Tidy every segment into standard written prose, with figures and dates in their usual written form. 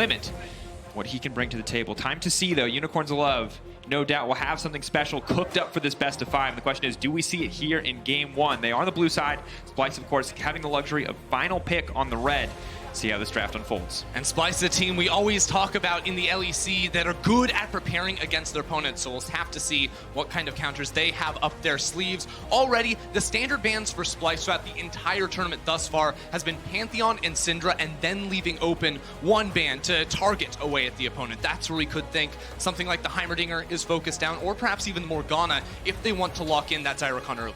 limit what he can bring to the table. Time to see, though. Unicorns of Love, no doubt, will have something special cooked up for this best of 5. The question is, do we see it here in Game 1? They are on the blue side. Splyce, of course, having the luxury of final pick on the red. See how this draft unfolds. And Splyce is a team we always talk about in the LEC that are good at preparing against their opponents, so we'll have to see what kind of counters they have up their sleeves. Already, the standard bans for Splyce throughout the entire tournament thus far has been Pantheon and Syndra, and then leaving open one ban to target away at the opponent. That's where we could think something like the Heimerdinger is focused down, or perhaps even Morgana if they want to lock in that Zyrocon early.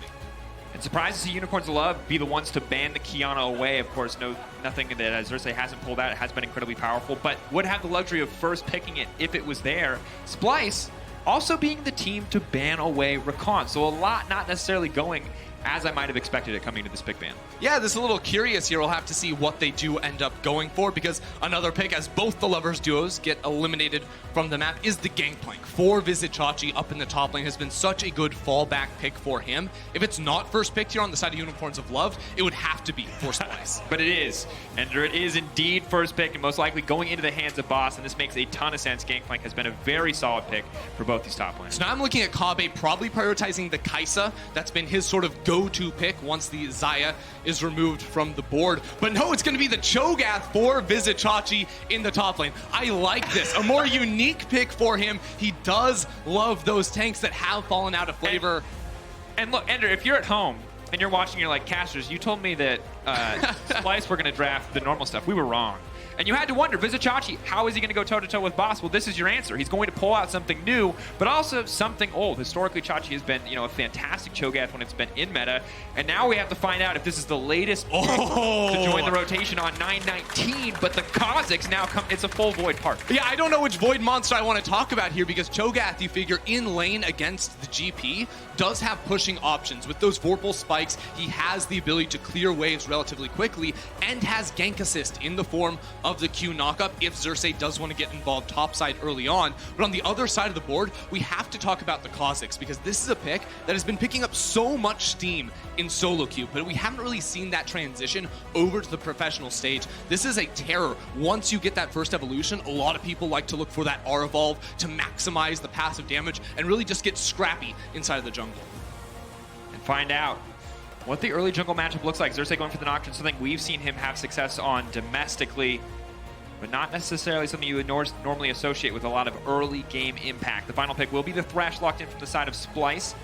And surprised to see Unicorns of Love be the ones to ban the Qiyana away. Of course, nothing that Xerxes hasn't pulled out. It has been incredibly powerful, but would have the luxury of first picking it if it was there. Splyce also being the team to ban away Rakan. So a lot not necessarily going as I might have expected it coming to this pick ban. Yeah, this is a little curious here. We'll have to see what they do end up going for, because another pick, as both the Lovers duos get eliminated from the map, is the Gangplank. For Vizicsacsi up in the top lane has been such a good fallback pick for him. If it's not first picked here on the side of Unicorns of Love, it would have to be for Splyce. But it is. And it is indeed first pick, and most likely going into the hands of Boss, and this makes a ton of sense. Gangplank has been a very solid pick for both these top lanes. So now I'm looking at Kobbe probably prioritizing the Kai'Sa. That's been his sort of go-to pick once the Xayah is removed from the board. But no, it's going to be the Cho'Gath for Vizicsacsi in the top lane. I like this. A more unique pick for him. He does love those tanks that have fallen out of flavor. And look, Ender, if you're at home and you're watching, you're like, Casters, you told me that Splyce were going to draft the normal stuff. We were wrong. And you had to wonder, Vizicsacsi, how is he going to go toe-to-toe with Boss? Well, this is your answer. He's going to pull out something new, but also something old. Historically, Chachi has been, a fantastic Cho'Gath when it's been in meta, and now we have to find out if this is the latest to join the rotation on 9/19, but the Kha'Zix now come, it's a full Void part. Yeah, I don't know which Void monster I want to talk about here, because Cho'Gath, you figure, in lane against the GP, does have pushing options. With those Vorpal spikes, he has the ability to clear waves relatively quickly, and has gank assist in the form of the Q knockup if Xerxes does want to get involved topside early on. But on the other side of the board, we have to talk about the Kha'Zix, because this is a pick that has been picking up so much steam in solo queue, but we haven't really seen that transition over to the professional stage. This is a terror. Once you get that first evolution, a lot of people like to look for that R evolve to maximize the passive damage and really just get scrappy inside of the jungle. And find out what the early jungle matchup looks like. Xerxes going for the Nocturne, something we've seen him have success on domestically, but not necessarily something you would normally associate with a lot of early game impact. The final pick will be the Thresh, locked in from the side of Splyce,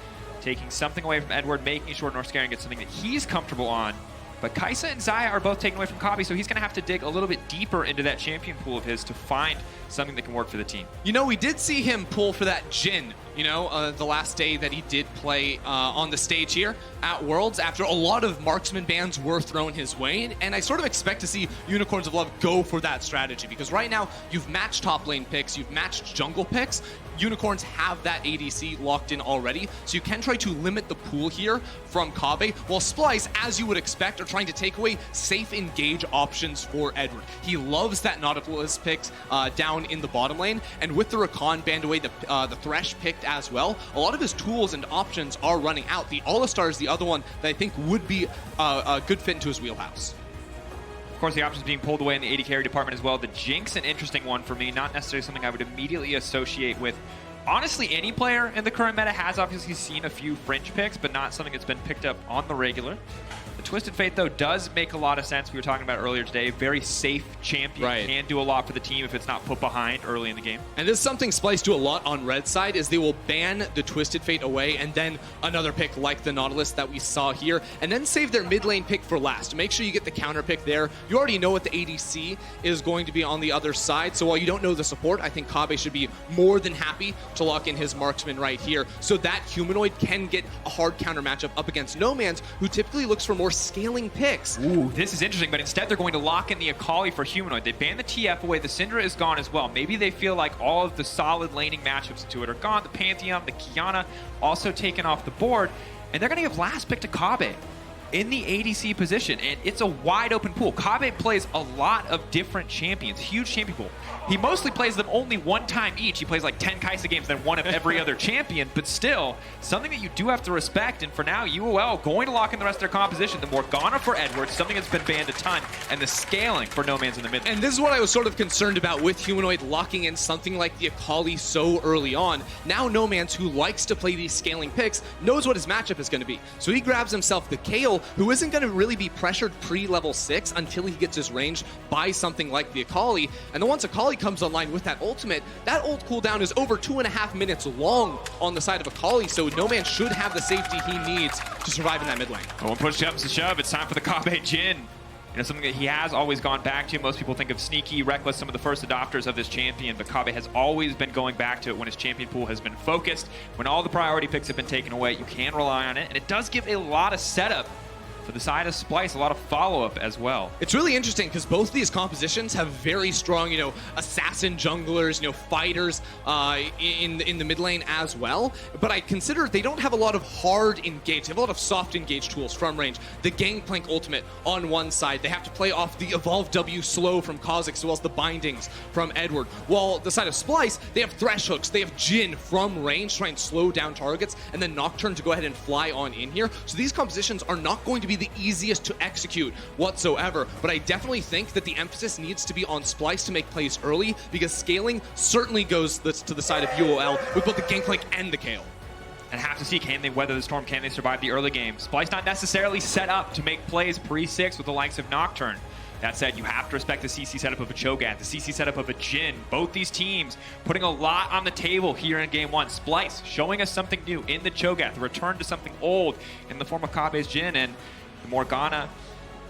taking something away from Edward, making sure Northscaring gets something that he's comfortable on. But Kai'Sa and Xayah are both taken away from Kobbe, so he's going to have to dig a little bit deeper into that champion pool of his to find something that can work for the team. We did see him pull for that Jhin, the last day that he did play on the stage here at Worlds, after a lot of marksman bans were thrown his way. And I sort of expect to see Unicorns of Love go for that strategy, because right now you've matched top lane picks, you've matched jungle picks. Unicorns have that ADC locked in already, so you can try to limit the pool here from Kobbe, while Splyce, as you would expect, are trying to take away safe engage options for Edward. He loves that Nautilus picks down in the bottom lane, and with the Rakan banned away, the Thresh picked as well, a lot of his tools and options are running out. The Alistar is the other one that I think would be a good fit into his wheelhouse. Of course, the options being pulled away in the AD carry department as well. The Jinx, an interesting one for me, not necessarily something I would immediately associate with. Honestly, any player in the current meta has obviously seen a few fringe picks, but not something that's been picked up on the regular. The Twisted Fate, though, does make a lot of sense. We were talking about earlier today. Very safe champion. Right. Can do a lot for the team if it's not put behind early in the game. And this is something Splyce do a lot on red side, is they will ban the Twisted Fate away and then another pick like the Nautilus that we saw here, and then save their mid lane pick for last. Make sure you get the counter pick there. You already know what the ADC is going to be on the other side, so while you don't know the support, I think Kobbe should be more than happy to lock in his marksman right here, so that Humanoid can get a hard counter matchup up against Nomanz, who typically looks for more scaling picks. Ooh, this is interesting, but instead they're going to lock in the Akali for Humanoid. They ban the TF away. The Syndra is gone as well. Maybe they feel like all of the solid laning matchups to it are gone. The Pantheon, the Qiyana also taken off the board, and they're going to give last pick to Kobbe. in the ADC position, and it's a wide open pool. Kobbe plays a lot of different champions, huge champion pool. He mostly plays them only one time each. He plays like 10 Kai'Sa games, then one of every other champion, but still, something that you do have to respect, and for now, UOL going to lock in the rest of their composition. The Morgana for Edward, something that's been banned a ton, and the scaling for No Man's in the mid. And this is what I was sort of concerned about with Humanoid locking in something like the Akali so early on. Now No Man's, who likes to play these scaling picks, knows what his matchup is going to be. So he grabs himself the Kayle, who isn't going to really be pressured pre-level 6 until he gets his range by something like the Akali. And then once Akali comes online with that ultimate, that ult cooldown is over 2.5 minutes long on the side of Akali, so No Man should have the safety he needs to survive in that mid lane. When push comes to shove, it's time for the Kobbe Jhin. You know, something that he has always gone back to. Most people think of Sneaky, Reckless, some of the first adopters of this champion, but Kobbe has always been going back to it when his champion pool has been focused. When all the priority picks have been taken away, you can rely on it, and it does give a lot of setup for the side of Splyce, a lot of follow-up as well. It's really interesting because both of these compositions have very strong, assassin junglers, fighters in the mid lane as well. But I consider they don't have a lot of hard engage. They have a lot of soft engage tools from range. The Gangplank ultimate on one side. They have to play off the Evolve W slow from Kha'Zix as well as the bindings from Edward. While the side of Splyce, they have Thresh hooks. They have Jhin from range to try and slow down targets, and then Nocturne to go ahead and fly on in here. So these compositions are not going to be the easiest to execute whatsoever, but I definitely think that the emphasis needs to be on Splyce to make plays early, because scaling certainly goes to the side of UOL with both the Gangplank and the Kayle. And have to see, can they weather the storm? Can they survive the early game? Splyce not necessarily set up to make plays pre-6 with the likes of Nocturne. That said, you have to respect the CC setup of a Cho'Gath, the CC setup of a Jhin. Both these teams putting a lot on the table here in Game 1. Splyce showing us something new in the Cho'Gath, a return to something old in the form of Kobbe's Jhin, and the Morgana.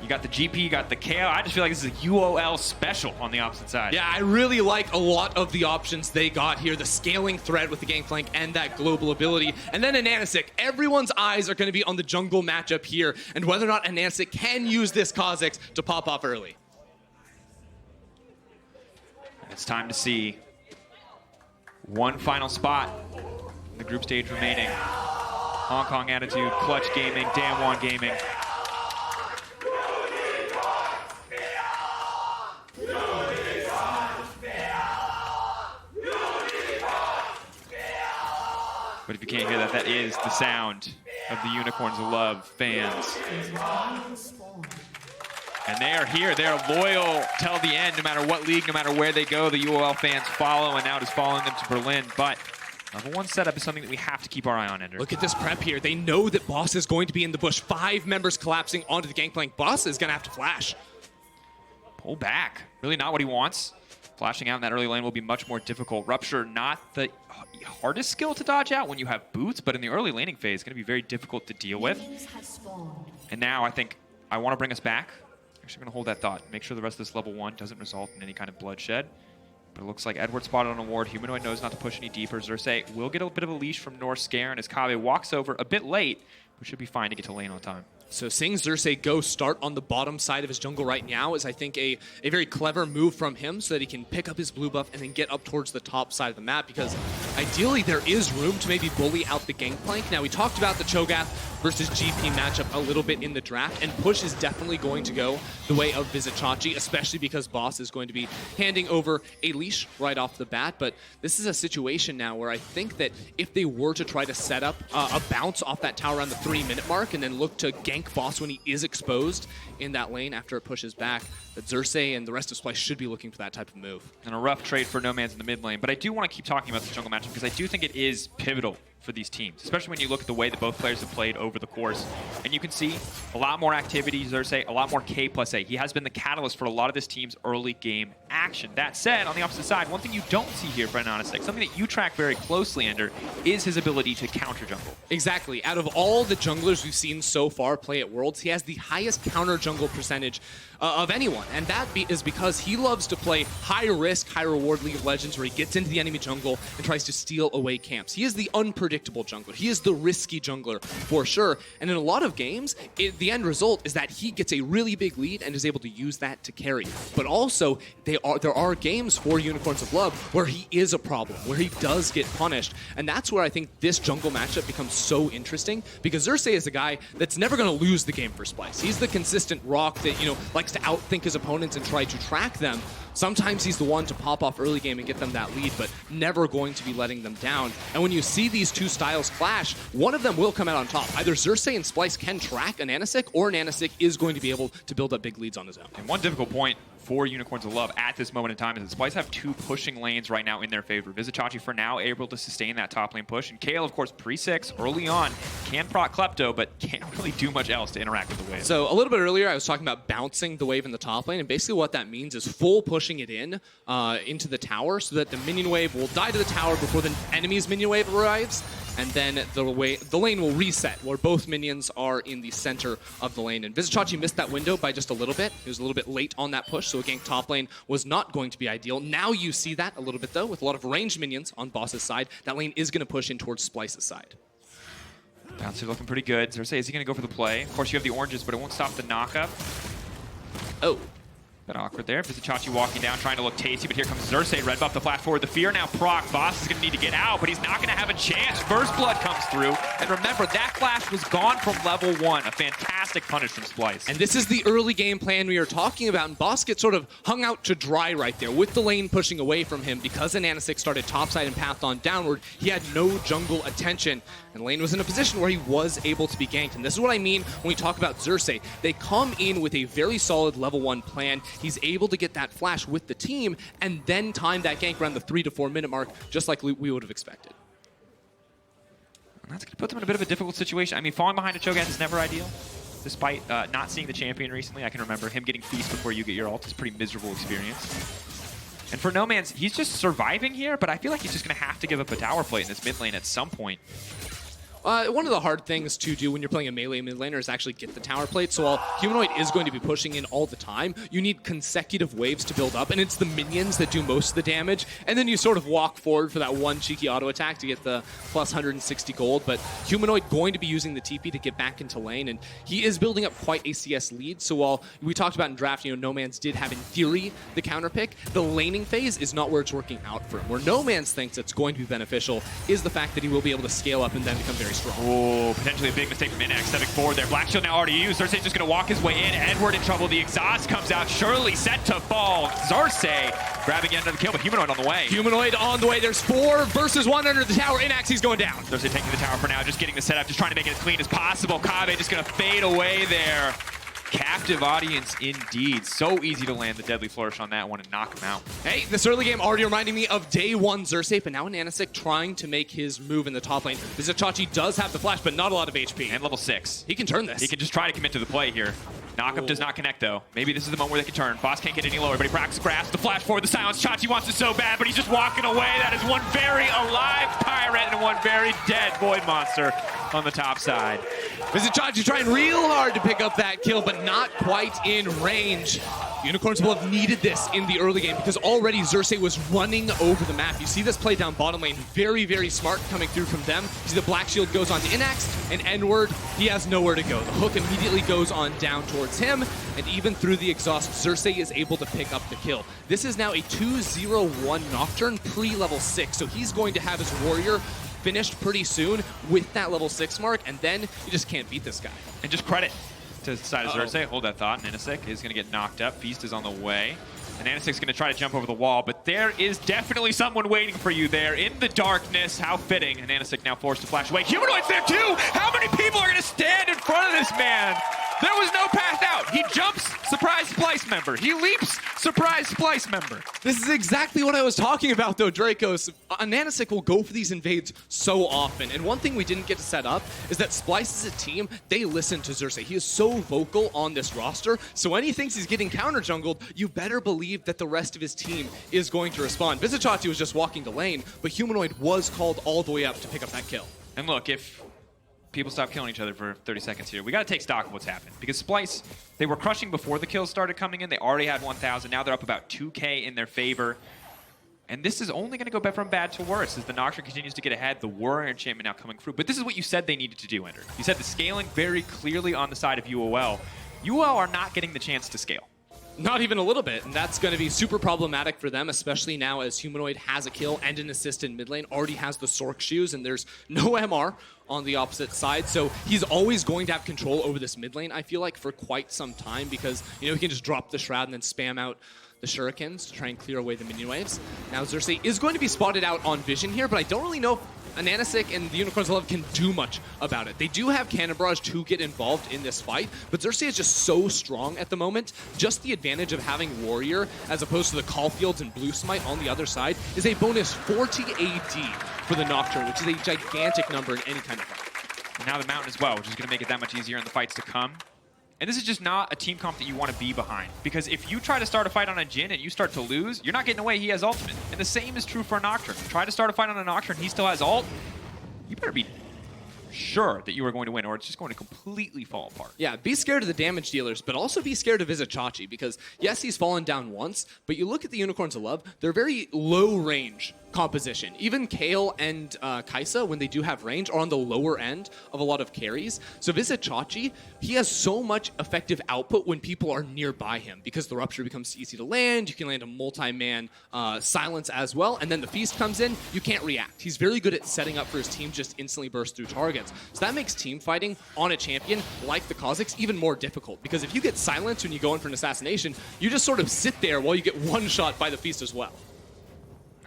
You got the GP, you got the Kayle. I just feel like this is a UOL special on the opposite side. Yeah, I really like a lot of the options they got here. The scaling threat with the Gangplank and that global ability. And then Ananasik. Everyone's eyes are going to be on the jungle matchup here and whether or not Ananasik can use this Kha'Zix to pop off early. It's time to see one final spot in the group stage remaining. Hong Kong Attitude, Clutch Gaming, Damwon Gaming. But if you can't hear that, that is the sound of the Unicorns of Love fans. And they are here. They are loyal till the end, no matter what league, no matter where they go. The UOL fans follow, and now it is following them to Berlin. But level 1 setup is something that we have to keep our eye on, Ender. Look at this prep here. They know that Boss is going to be in the bush. 5 members collapsing onto the Gangplank. Boss is going to have to flash. Pull back. Really not what he wants. Flashing out in that early lane will be much more difficult. Rupture, not the hardest skill to dodge out when you have boots, but in the early laning phase, it's going to be very difficult to deal with. And now I think I want to bring us back. Actually, I'm going to hold that thought. Make sure the rest of this level 1 doesn't result in any kind of bloodshed. But it looks like Edward spotted on a ward. Humanoid knows not to push any deeper. Xerxes will get a bit of a leash from North Scare, and as Kobbe walks over a bit late, but should be fine to get to lane on time. So seeing Xerxes go start on the bottom side of his jungle right now is, I think, a very clever move from him so that he can pick up his blue buff and then get up towards the top side of the map, because ideally there is room to maybe bully out the Gangplank. Now, we talked about the Cho'Gath versus GP matchup a little bit in the draft, and push is definitely going to go the way of Vizicsacsi, especially because Boss is going to be handing over a leash right off the bat. But this is a situation now where I think that if they were to try to set up a bounce off that tower around the 3-minute mark and then look to gank Boss when he is exposed in that lane after it pushes back, that Xerxes and the rest of Splyce should be looking for that type of move. And a rough trade for No Man's in the mid lane, but I do want to keep talking about the jungle matchup because I do think it is pivotal for these teams, especially when you look at the way that both players have played over the course. And you can see a lot more activity, Xerxes, a lot more K+A. He has been the catalyst for a lot of this team's early game action. That said, on the opposite side, one thing you don't see here for Ananasik, something that you track very closely, Ender, is his ability to counter jungle. Exactly. Out of all the junglers we've seen so far play at Worlds, he has the highest counter jungle percentage of anyone, and that is because he loves to play high risk, high reward League of Legends where he gets into the enemy jungle and tries to steal away camps. He is the unpredictable unpredictable jungler. He is the risky jungler for sure. And in a lot of games, the end result is that he gets a really big lead and is able to use that to carry. But also, there are games for Unicorns of Love where he is a problem, where he does get punished. And that's where I think this jungle matchup becomes so interesting, because Xerxes is a guy that's never going to lose the game for Splyce. He's the consistent rock that, likes to outthink his opponents and try to track them. Sometimes he's the one to pop off early game and get them that lead, but never going to be letting them down. And when you see these two styles clash, one of them will come out on top. Either Xerxes and Splyce can track a Nanasik, or Nanasik is going to be able to build up big leads on his own. And one difficult point for Unicorns of Love at this moment in time is that Splyce have two pushing lanes right now in their favor. Vizicsacsi for now able to sustain that top lane push, and Kale, of course, pre-6 early on, can proc Klepto, but can't really do much else to interact with the wave. So a little bit earlier, I was talking about bouncing the wave in the top lane, and basically what that means is full pushing it in into the tower so that the minion wave will die to the tower before the enemy's minion wave arrives, and then the lane will reset where both minions are in the center of the lane. And Vizicsacsi missed that window by just a little bit. He was a little bit late on that push, so a gank top lane was not going to be ideal. Now you see that a little bit, though, with a lot of ranged minions on Boss's side. That lane is going to push in towards Splyce's side. Bouncer looking pretty good. Xerxes, is he going to go for the play? Of course, you have the oranges, but it won't stop the knockup. Oh. Bit awkward there. Vizicsacsi walking down, trying to look tasty, but here comes Xerxes. Red buff the flash forward. The fear now proc. Boss is going to need to get out, but he's not going to have a chance. First blood comes through. And remember, that flash was gone from level 1. A fantastic punish from Splyce. And this is the early game plan we were talking about, and Boss gets sort of hung out to dry right there with the lane pushing away from him. Because the Nanasik started topside and pathed on downward, he had no jungle attention. And lane was in a position where he was able to be ganked. And this is what I mean when we talk about Xerxes. They come in with a very solid level 1 plan. He's able to get that flash with the team and then time that gank around the 3 to 4 minute mark, just like we would have expected. And that's going to put them in a bit of a difficult situation. I mean, falling behind a Cho'Gath is never ideal. Despite not seeing the champion recently, I can remember him getting feast before you get your ult. It's a pretty miserable experience. And for Nomanz, he's just surviving here, but I feel like he's just going to have to give up a tower plate in this mid lane at some point. One of the hard things to do when you're playing a melee mid laner is actually get the tower plate. So while Humanoid is going to be pushing in all the time, you need consecutive waves to build up, and it's the minions that do most of the damage. And then you sort of walk forward for that one cheeky auto attack to get the plus 160 gold. But Humanoid going to be using the TP to get back into lane, and he is building up quite a CS lead. So while we talked about in draft, Nomanz did have in theory the counter pick, the laning phase is not where it's working out for him. Where Nomanz thinks it's going to be beneficial is the fact that he will be able to scale up and then become very strong. Oh, potentially a big mistake from Inax, stepping forward there. Black Shield now already used. Xerxes just going to walk his way in. Edward in trouble. The exhaust comes out. Surely set to fall. Xerxes grabbing another kill, but Humanoid on the way. Humanoid on the way. There's 4 versus 1 under the tower. Inax, he's going down. Xerxes taking the tower for now, just getting the setup, just trying to make it as clean as possible. Kave just going to fade away there. Captive audience indeed. So easy to land the Deadly Flourish on that one and knock him out. Hey, this early game already reminding me of day 1 Xerxes, but now Nanasik trying to make his move in the top lane. Vizicsacsi does have the flash, but not a lot of HP. And level 6. He can turn this. He can just try to commit to the play here. Knockup does not connect, though. Maybe this is the moment where they can turn. Boss can't get any lower, but he practices grasp. The flash forward, the silence. Chachi wants it so bad, but he's just walking away. That is one very alive Tyrant and one very dead Void Monster on the top side. Vizicsacsi trying real hard to pick up that kill, but not quite in range. Unicorns will have needed this in the early game because already Xerxes was running over the map. You see this play down bottom lane. Very, very smart coming through from them. You see the Black Shield goes on to Inax, and N-word, he has nowhere to go. The hook immediately goes on down towards him, and even through the exhaust, Xerxes is able to pick up the kill. This is now a 2-0-1 Nocturne pre-level 6, so he's going to have his warrior finished pretty soon with that level 6 mark, and then you just can't beat this guy. And just credit to the side of Xerxes. Hold that thought. Nanasik is going to get knocked up. Feast is on the way. And Nanasik's going to try to jump over the wall, but there is definitely someone waiting for you there in the darkness. How fitting. And Nanasik now forced to flash away. Humanoid's there too! How many people are going to stand in front of this man? There was no path out. He jumps, surprise Splyce member. He leaps, surprise Splyce member. This is exactly what I was talking about, though, Dracos. Nanasik will go for these invades so often. And one thing we didn't get to set up is that Splyce as a team, they listen to Xerxes. He is so vocal on this roster, so when he thinks he's getting counter-jungled, you better believe that the rest of his team is going to respond. Vizicsacsi was just walking the lane, but Humanoid was called all the way up to pick up that kill. And look, if people stop killing each other for 30 seconds here, we got to take stock of what's happened. Because Splyce, they were crushing before the kills started coming in. They already had 1,000. Now they're up about 2K in their favor. And this is only going to go from bad to worse as the Nocturne continues to get ahead. The Warrior enchantment now coming through. But this is what you said they needed to do, Ender. You said the scaling very clearly on the side of UOL. UOL are not getting the chance to scale. Not even a little bit, and that's going to be super problematic for them, especially now as Humanoid has a kill and an assist in mid lane, already has the Sork shoes, and there's no MR on the opposite side, so he's always going to have control over this mid lane, I feel like, for quite some time, because, you know, he can just drop the Shroud and then spam out the shurikens to try and clear away the minion waves. Now Xerxes is going to be spotted out on vision here, but I don't really know if Ananasik and the Unicorns of Love can do much about it. They do have Cannon Barrage to get involved in this fight, but Xerxes is just so strong at the moment. Just the advantage of having Warrior as opposed to the Caulfields and Blue Smite on the other side is a bonus 40 AD for the Nocturne, which is a gigantic number in any kind of fight. And now the Mountain as well, which is going to make it that much easier in the fights to come. And this is just not a team comp that you want to be behind. Because if you try to start a fight on a Jhin and you start to lose, you're not getting away, he has ultimate. And the same is true for a Nocturne. Try to start a fight on a Nocturne, he still has ult. You better be sure that you are going to win, or it's just going to completely fall apart. Yeah, be scared of the damage dealers, but also be scared of Vizichachi, because yes, he's fallen down once, but you look at the Unicorns of Love, they're very low range composition. Even Kayle and Kaisa, when they do have range, are on the lower end of a lot of carries. So Vizichachi, he has so much effective output when people are nearby him, because the Rupture becomes easy to land, you can land a multi-man silence as well, and then the Feast comes in, you can't react. He's very good at setting up for his team just instantly burst through targets. So that makes team fighting on a champion like the Kha'Zix even more difficult, because if you get silenced when you go in for an assassination, you just sort of sit there while you get one shot by the Feast as well.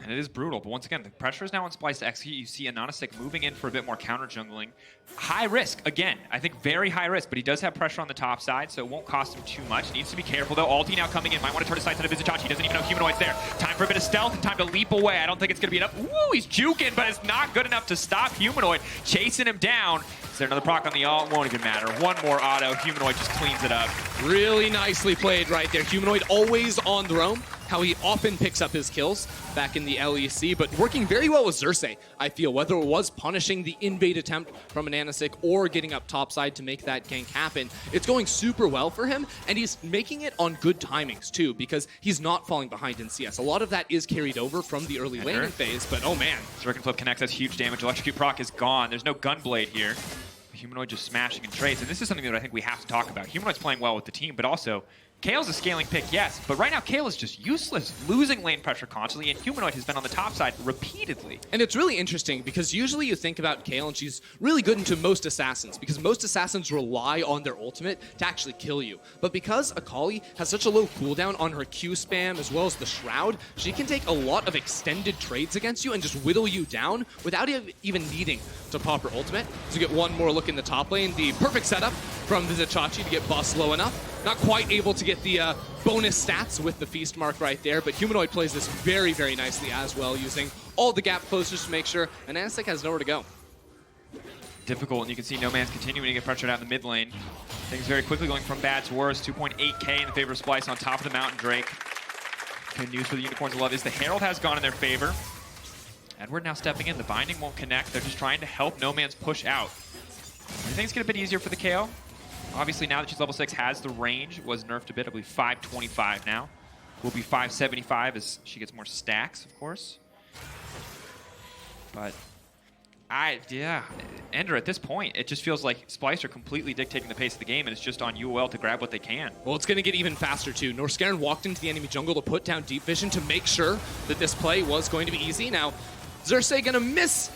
And it is brutal, but once again, the pressure is now on Splyce to execute. You see Ananasik moving in for a bit more counter jungling. High risk, again, I think very high risk, but he does have pressure on the top side, so it won't cost him too much. Needs to be careful, though. Ulti now coming in. Might want to turn his sights on a Vizichachi. He doesn't even know Humanoid's there. Time for a bit of stealth and time to leap away. I don't think it's going to be enough. Woo, he's juking, but it's not good enough to stop Humanoid. Chasing him down. Is there another proc on the ult? Won't even matter. One more auto. Humanoid just cleans it up. Really nicely played right there. Humanoid always on the roam. How he often picks up his kills back in the LEC, but working very well with Xerxes, I feel, whether it was punishing the invade attempt from Ananasik or getting up topside to make that gank happen. It's going super well for him, and he's making it on good timings too, because he's not falling behind in CS. A lot of that is carried over from the early laning phase, but oh man. Shuriken Flip connects, that's huge damage. Electrocute proc is gone. There's no Gunblade here. Humanoid just smashing in trades, and this is something that I think we have to talk about. Humanoid's playing well with the team, but also Kale's a scaling pick, yes, but right now Kayle is just useless, losing lane pressure constantly, and Humanoid has been on the top side repeatedly. And it's really interesting because usually you think about Kayle and she's really good into most assassins, because most assassins rely on their ultimate to actually kill you. But because Akali has such a low cooldown on her Q spam as well as the Shroud, she can take a lot of extended trades against you and just whittle you down without even needing to pop her ultimate. So you get one more look in the top lane, the perfect setup from Vizichachi to get buffs low enough. Not quite able to get the bonus stats with the Feast mark right there, but Humanoid plays this very, very nicely as well, using all the gap closers to make sure Ananasik has nowhere to go. Difficult, and you can see No Man's continuing to get pressured out in the mid lane. Things very quickly going from bad to worse. 2.8k in the favor of Splyce on top of the Mountain Drake. Good news for the Unicorns of Love is the Herald has gone in their favor. Edward now stepping in. The Binding won't connect. They're just trying to help No Man's push out. Everything's get a bit easier for the Kayle. Obviously, now that she's level 6, has the range. Was nerfed a bit. I believe 525 now. Will be 575 as she gets more stacks, of course. But, Ender, at this point, it just feels like Splyce are completely dictating the pace of the game, and it's just on UOL to grab what they can. Well, it's going to get even faster, too. Norscaron walked into the enemy jungle to put down Deep Vision to make sure that this play was going to be easy. Now, Xerxes going to miss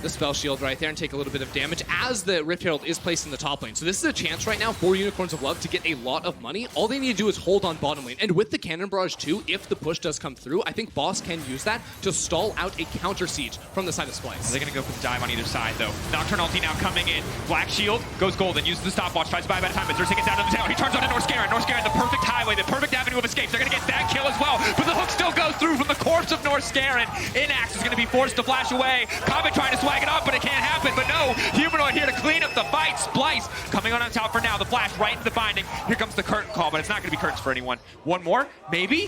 the spell shield right there and take a little bit of damage as the Rift Herald is placed in the top lane. So this is a chance right now for Unicorns of Love to get a lot of money. All they need to do is hold on bottom lane. And with the Cannon Barrage too, if the push does come through, I think Boss can use that to stall out a counter siege from the side of Splyce. They're going to go for the dive on either side though. Nocturne ulti now coming in. Black Shield goes golden, uses the stopwatch, tries to buy a better time, but Xerxes gets down to the tower. He turns on to Norscaron. Norscaron, the perfect highway, the perfect avenue of escape. They're going to get that kill as well, but the hook still goes through from the corpse of Norscaron. Inax is going to be forced to flash away. Comet trying to swag it up, but it can't happen, but no, Humanoid here to clean up the fight. Splyce coming on top for now. The flash right into the Binding. Here comes the curtain call, but it's not going to be curtains for anyone. One more, maybe?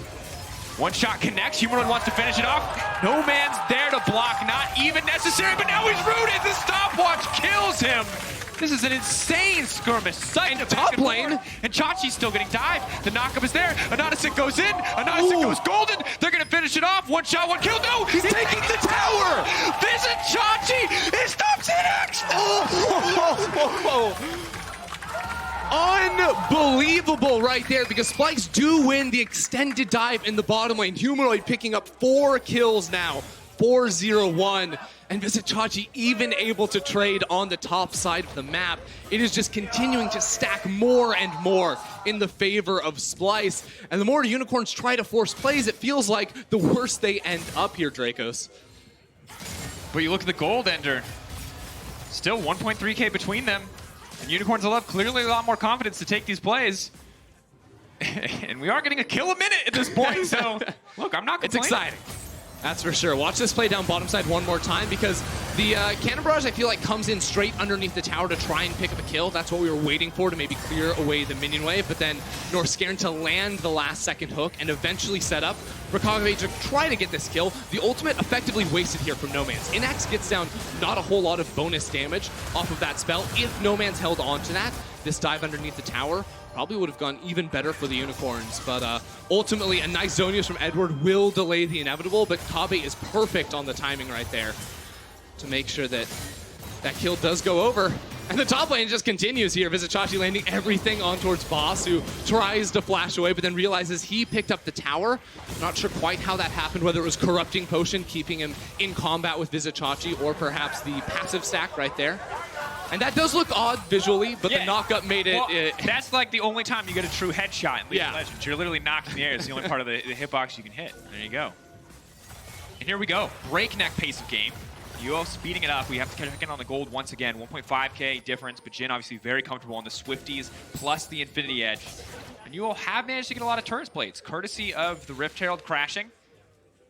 One shot connects. Humanoid wants to finish it off. No Man's there to block. Not even necessary, but now he's rooted. The stopwatch kills him. This is an insane skirmish. In top lane. And Chachi's still getting dived. The knockup is there. Ananasik goes in. Ananasik goes golden. They're going to finish finish it off. One shot, one kill. No, He's taking the tower! Vizichachi, it stops X. Unbelievable right there, because Splice do win the extended dive in the bottom lane. Humanoid picking up 4 kills now. 4-0-1. And Vizichachi even able to trade on the top side of the map. It is just continuing to stack more and more in the favor of Splice. And the more Unicorns try to force plays, it feels like the worse they end up here, Dracos. But you look at the gold ender. Still 1.3k between them. And Unicorns will have clearly a lot more confidence to take these plays. And we are getting a kill a minute at this point, so look, I'm not complaining. It's exciting. That's for sure. Watch this play down bottom side one more time, because the Cannon Barrage, I feel like, comes in straight underneath the tower to try and pick up a kill. That's what we were waiting for, to maybe clear away the minion wave. But then Northscairn to land the last second hook and eventually set up for Kagame to try to get this kill. The ultimate effectively wasted here from No Man's. Inax gets down not a whole lot of bonus damage off of that spell. If No Man's held on to that, this dive underneath the tower probably would have gone even better for the Unicorns, but ultimately a nice Zonius from Edward will delay the inevitable, but Kabe is perfect on the timing right there to make sure that that kill does go over. And the top lane just continues here. Vizichachi landing everything on towards Boss, who tries to flash away, but then realizes he picked up the tower. Not sure quite how that happened, whether it was Corrupting Potion keeping him in combat with Vizichachi, or perhaps the passive stack right there. And that does look odd visually, but the knock-up made it... Well, that's like the only time you get a true headshot in League of Legends. You're literally knocked in the air. It's the only part of the hitbox you can hit. There you go. And here we go. Breakneck pace of game. UOL speeding it up. We have to check in on the gold once again. 1.5k difference, but Jin obviously very comfortable on the Swifties plus the Infinity Edge. And UOL have managed to get a lot of turret plates, courtesy of the Rift Herald crashing.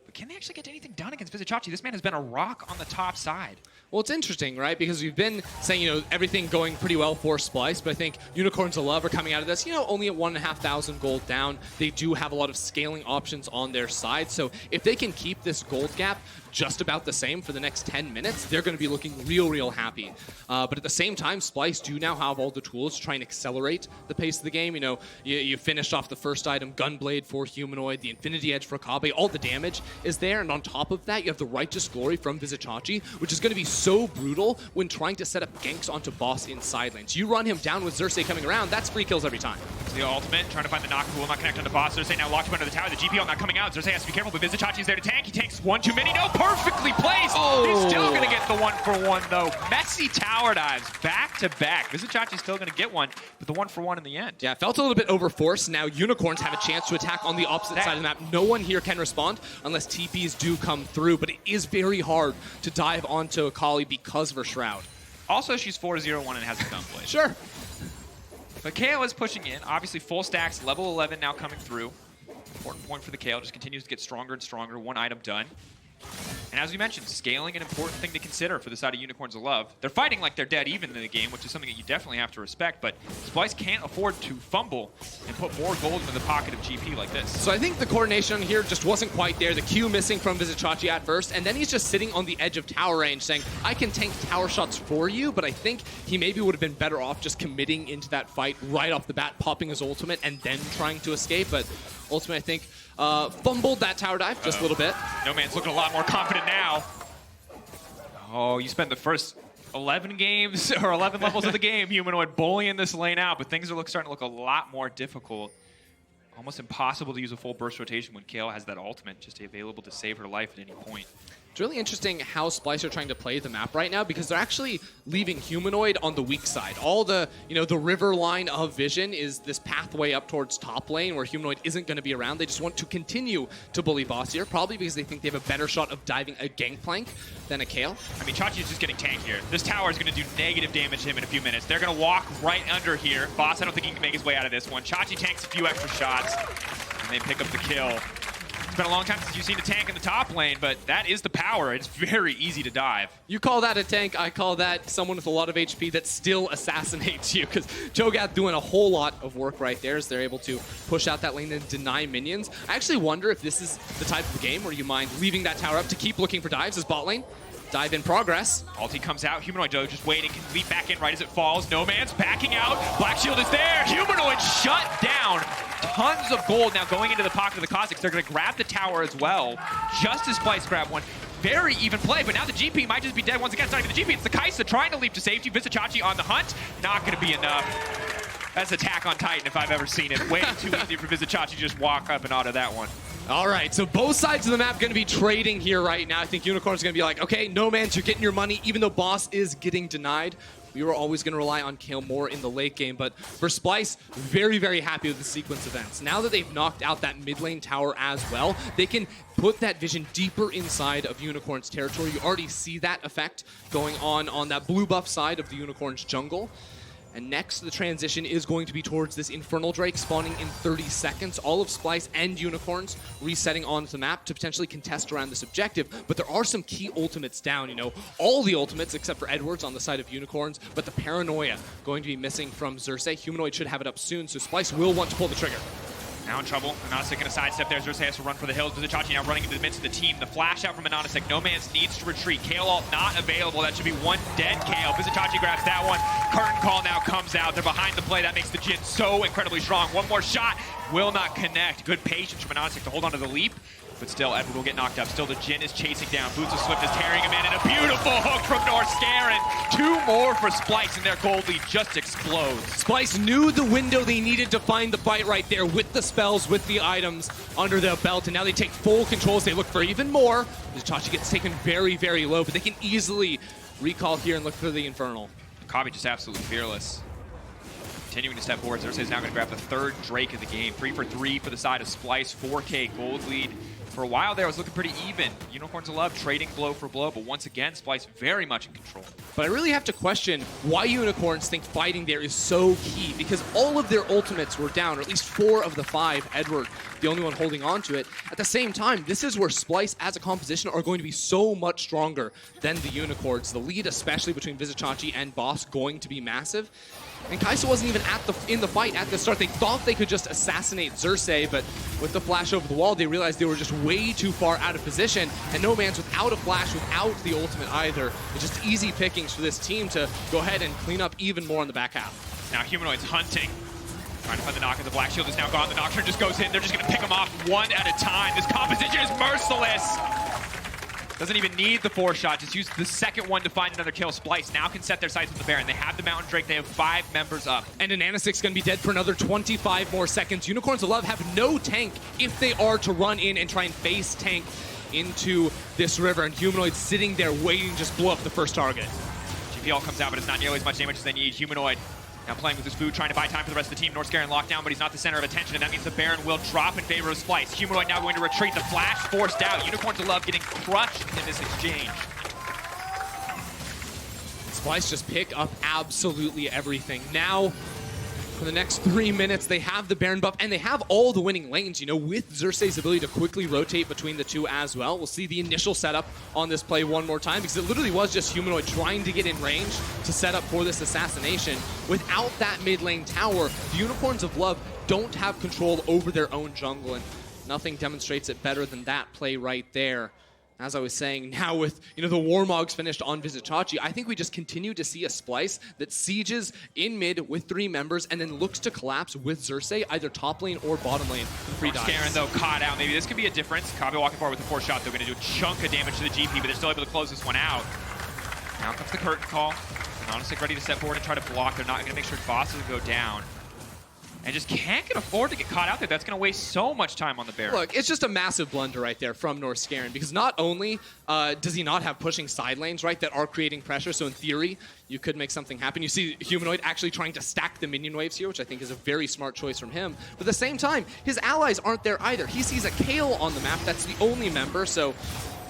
But can they actually get anything done against Vizichachi? This man has been a rock on the top side. Well, it's interesting, right? Because we've been saying, you know, everything going pretty well for Splice, but I think Unicorns of Love are coming out of this, you know, only at 1,500 gold down. They do have a lot of scaling options on their side, so if they can keep this gold gap just about the same for the next 10 minutes, they're going to be looking real happy. But at the same time, Splice do now have all the tools to try and accelerate the pace of the game. You know, you finished off the first item, Gunblade for Humanoid, the Infinity Edge for Kabe, all the damage is there, and on top of that, you have the Righteous Glory from Vizichachi, which is going to be so brutal when trying to set up ganks onto Boss in side lanes. You run him down with Xerxes coming around, that's free kills every time. The ultimate, trying to find the knock, will not connect on the Boss. Xerxes now locked up under the tower, the GPL not coming out. Xerxes has to be careful, but Vizichachi's there to tank. He takes one too many. No, perfectly placed. Oh. He's still going to get the 1-for-1, though. Messy tower dives back to back. Vizichachi's still going to get one, but the 1-for-1 in the end. Yeah, felt a little bit overforced. Now Unicorns have a chance to attack on the opposite side of the map. No one here can respond unless TPs do come through, but it is very hard to dive onto Akali because of her Shroud. Also, she's 4-0-1 and has a Gunblade. Sure. But KO is pushing in. Obviously, full stacks, level 11 now coming through. Important point for the KO, just continues to get stronger and stronger. One item done. And as we mentioned, scaling an important thing to consider for the side of Unicorns of Love. They're fighting like they're dead even in the game, which is something that you definitely have to respect, but Splice can't afford to fumble and put more gold into the pocket of GP like this. So I think the coordination here just wasn't quite there. The Q missing from Vizichachi at first, and then he's just sitting on the edge of tower range saying, I can tank tower shots for you, but I think he maybe would have been better off just committing into that fight right off the bat, popping his ultimate, and then trying to escape, but ultimately I think fumbled that tower dive just a little bit. No Man's looking a lot more confident now. Oh, you spend the first 11 games or 11 levels of the game, Humanoid bullying this lane out, but things are starting to look a lot more difficult. Almost impossible to use a full burst rotation when Kayle has that ultimate just available to save her life at any point. It's really interesting how Splice are trying to play the map right now, because they're actually leaving Humanoid on the weak side. All the, you know, the river line of vision is this pathway up towards top lane where Humanoid isn't going to be around. They just want to continue to bully Boss here, probably because they think they have a better shot of diving a Gangplank than a Kayle. I mean, Chachi is just getting tanked here. This tower is going to do negative damage to him in a few minutes. They're going to walk right under here. Boss, I don't think he can make his way out of this one. Chachi tanks a few extra shots, and they pick up the kill. It's been a long time since you've seen a tank in the top lane, but that is the power. It's very easy to dive. You call that a tank, I call that someone with a lot of HP that still assassinates you, because Cho'Gath doing a whole lot of work right there as they're able to push out that lane and deny minions. I actually wonder if this is the type of game where you mind leaving that tower up to keep looking for dives as bot lane. Dive in progress. Ulti comes out. Humanoid Joe just waiting. Can leap back in right as it falls. No Man's backing out. Black Shield is there. Humanoid shut down. Tons of gold now going into the pocket of the Cossacks. They're going to grab the tower as well. Just as Splice grabbed one. Very even play, but now the GP might just be dead once again. It's not even the GP, it's the Kaisa trying to leap to safety. Vizicachi on the hunt. Not going to be enough. That's Attack on Titan if I've ever seen it. Way too easy for Vizicachi to just walk up and auto that one. All right, so both sides of the map going to be trading here right now. I think Unicorn's going to be like, okay, No Man's, you're getting your money, even though Boss is getting denied. We were always going to rely on Kale more in the late game, but for Splice, very, very happy with the sequence events. Now that they've knocked out that mid lane tower as well, they can put that vision deeper inside of Unicorn's territory. You already see that effect going on that blue buff side of the Unicorn's jungle. And next, the transition is going to be towards this Infernal Drake spawning in 30 seconds. All of Splice and Unicorns resetting onto the map to potentially contest around this objective. But there are some key ultimates down, you know. All the ultimates except for Edwards on the side of Unicorns. But the Paranoia going to be missing from Xerxes. Humanoid should have it up soon, so Splice will want to pull the trigger. Now in trouble. Anonasek going to sidestep there. Xerxes has to run for the hills. Vizicachi now running into the midst of the team. The flash out from Anonasek. No Man's needs to retreat. Kale ult not available. That should be one dead Kale. Vizicachi grabs that one. Curtain call now comes out. They're behind the play. That makes the Jin so incredibly strong. One more shot. Will not connect. Good patience from Anonasek to hold on to the leap. But still, Edward will get knocked up. Still, the Jin is chasing down. Boots of Swift is tearing him in. And a beautiful hook from Northscarin. 2 more for Splice, and their gold lead just explodes. Splice knew the window they needed to find the fight right there with the spells, with the items under their belt. And now they take full control as they look for even more. Vizicachi gets taken very, very low, but they can easily recall here and look for the Infernal. Kabi just absolutely fearless. Continuing to step forward. Xerxes is now going to grab the 3rd Drake of the game. 3 for 3 for the side of Splice. 4K gold lead. For a while there, it was looking pretty even. Unicorns of Love trading blow for blow, but once again, Splice very much in control. But I really have to question why Unicorns think fighting there is so key, because all of their ultimates were down, or at least 4 of the 5. Edward, the only one holding on to it. At the same time, this is where Splice as a composition are going to be so much stronger than the Unicorns. The lead, especially between Vizicachi and Boss, going to be massive. And Kaisa wasn't even in the fight at the start. They thought they could just assassinate Xerxes, but with the flash over the wall, they realized they were just way too far out of position. And No Man's without a flash, without the ultimate either. It's just easy pickings for this team to go ahead and clean up even more in the back half. Now Humanoid's hunting. Trying to find the knock, the Black Shield is now gone. The Nocturne just goes in. They're just going to pick him off one at a time. This composition is merciless. Doesn't even need the 4 shot. Just use the 2nd one to find another kill. Splice now can set their sights on the Baron. They have the Mountain Drake. They have 5 members up. And Ananasik's going to be dead for another 25 more seconds. Unicorns of Love have no tank if they are to run in and try and face tank into this river. And Humanoid sitting there waiting to just blow up the first target. GPL comes out, but it's not nearly as much damage as they need. Humanoid now playing with his food, trying to buy time for the rest of the team. Northscarin locked down, but he's not the center of attention, and that means the Baron will drop in favor of Splice. Humanoid now going to retreat. The flash forced out. Unicorns of Love getting crushed in this exchange. Splice just pick up absolutely everything. Now, for the next 3 minutes, they have the Baron buff, and they have all the winning lanes, you know, with Xerxes' ability to quickly rotate between the 2 as well. We'll see the initial setup on this play one more time, because it literally was just Humanoid trying to get in range to set up for this assassination. Without that mid lane tower, the Unicorns of Love don't have control over their own jungle, and nothing demonstrates it better than that play right there. As I was saying, now with, you know, the Warmogs finished on Vizicachi, I think we just continue to see a Splice that sieges in mid with 3 members and then looks to collapse with Xerxes, either top lane or bottom lane. Northscarin, though, caught out. Maybe this could be a difference. Kabe walking forward with the 4 shot. They're going to do a chunk of damage to the GP, but they're still able to close this one out. Now comes the curtain call. Anonasek ready to step forward and try to block. They're not going to make sure Boss doesn't go down. And just can't afford to get caught out there. That's going to waste so much time on the Baron. Look, it's just a massive blunder right there from Northscarin, because not only does he not have pushing side lanes, right, that are creating pressure, so in theory, you could make something happen. You see Humanoid actually trying to stack the minion waves here, which I think is a very smart choice from him. But at the same time, his allies aren't there either. He sees a Kale on the map. That's the only member, so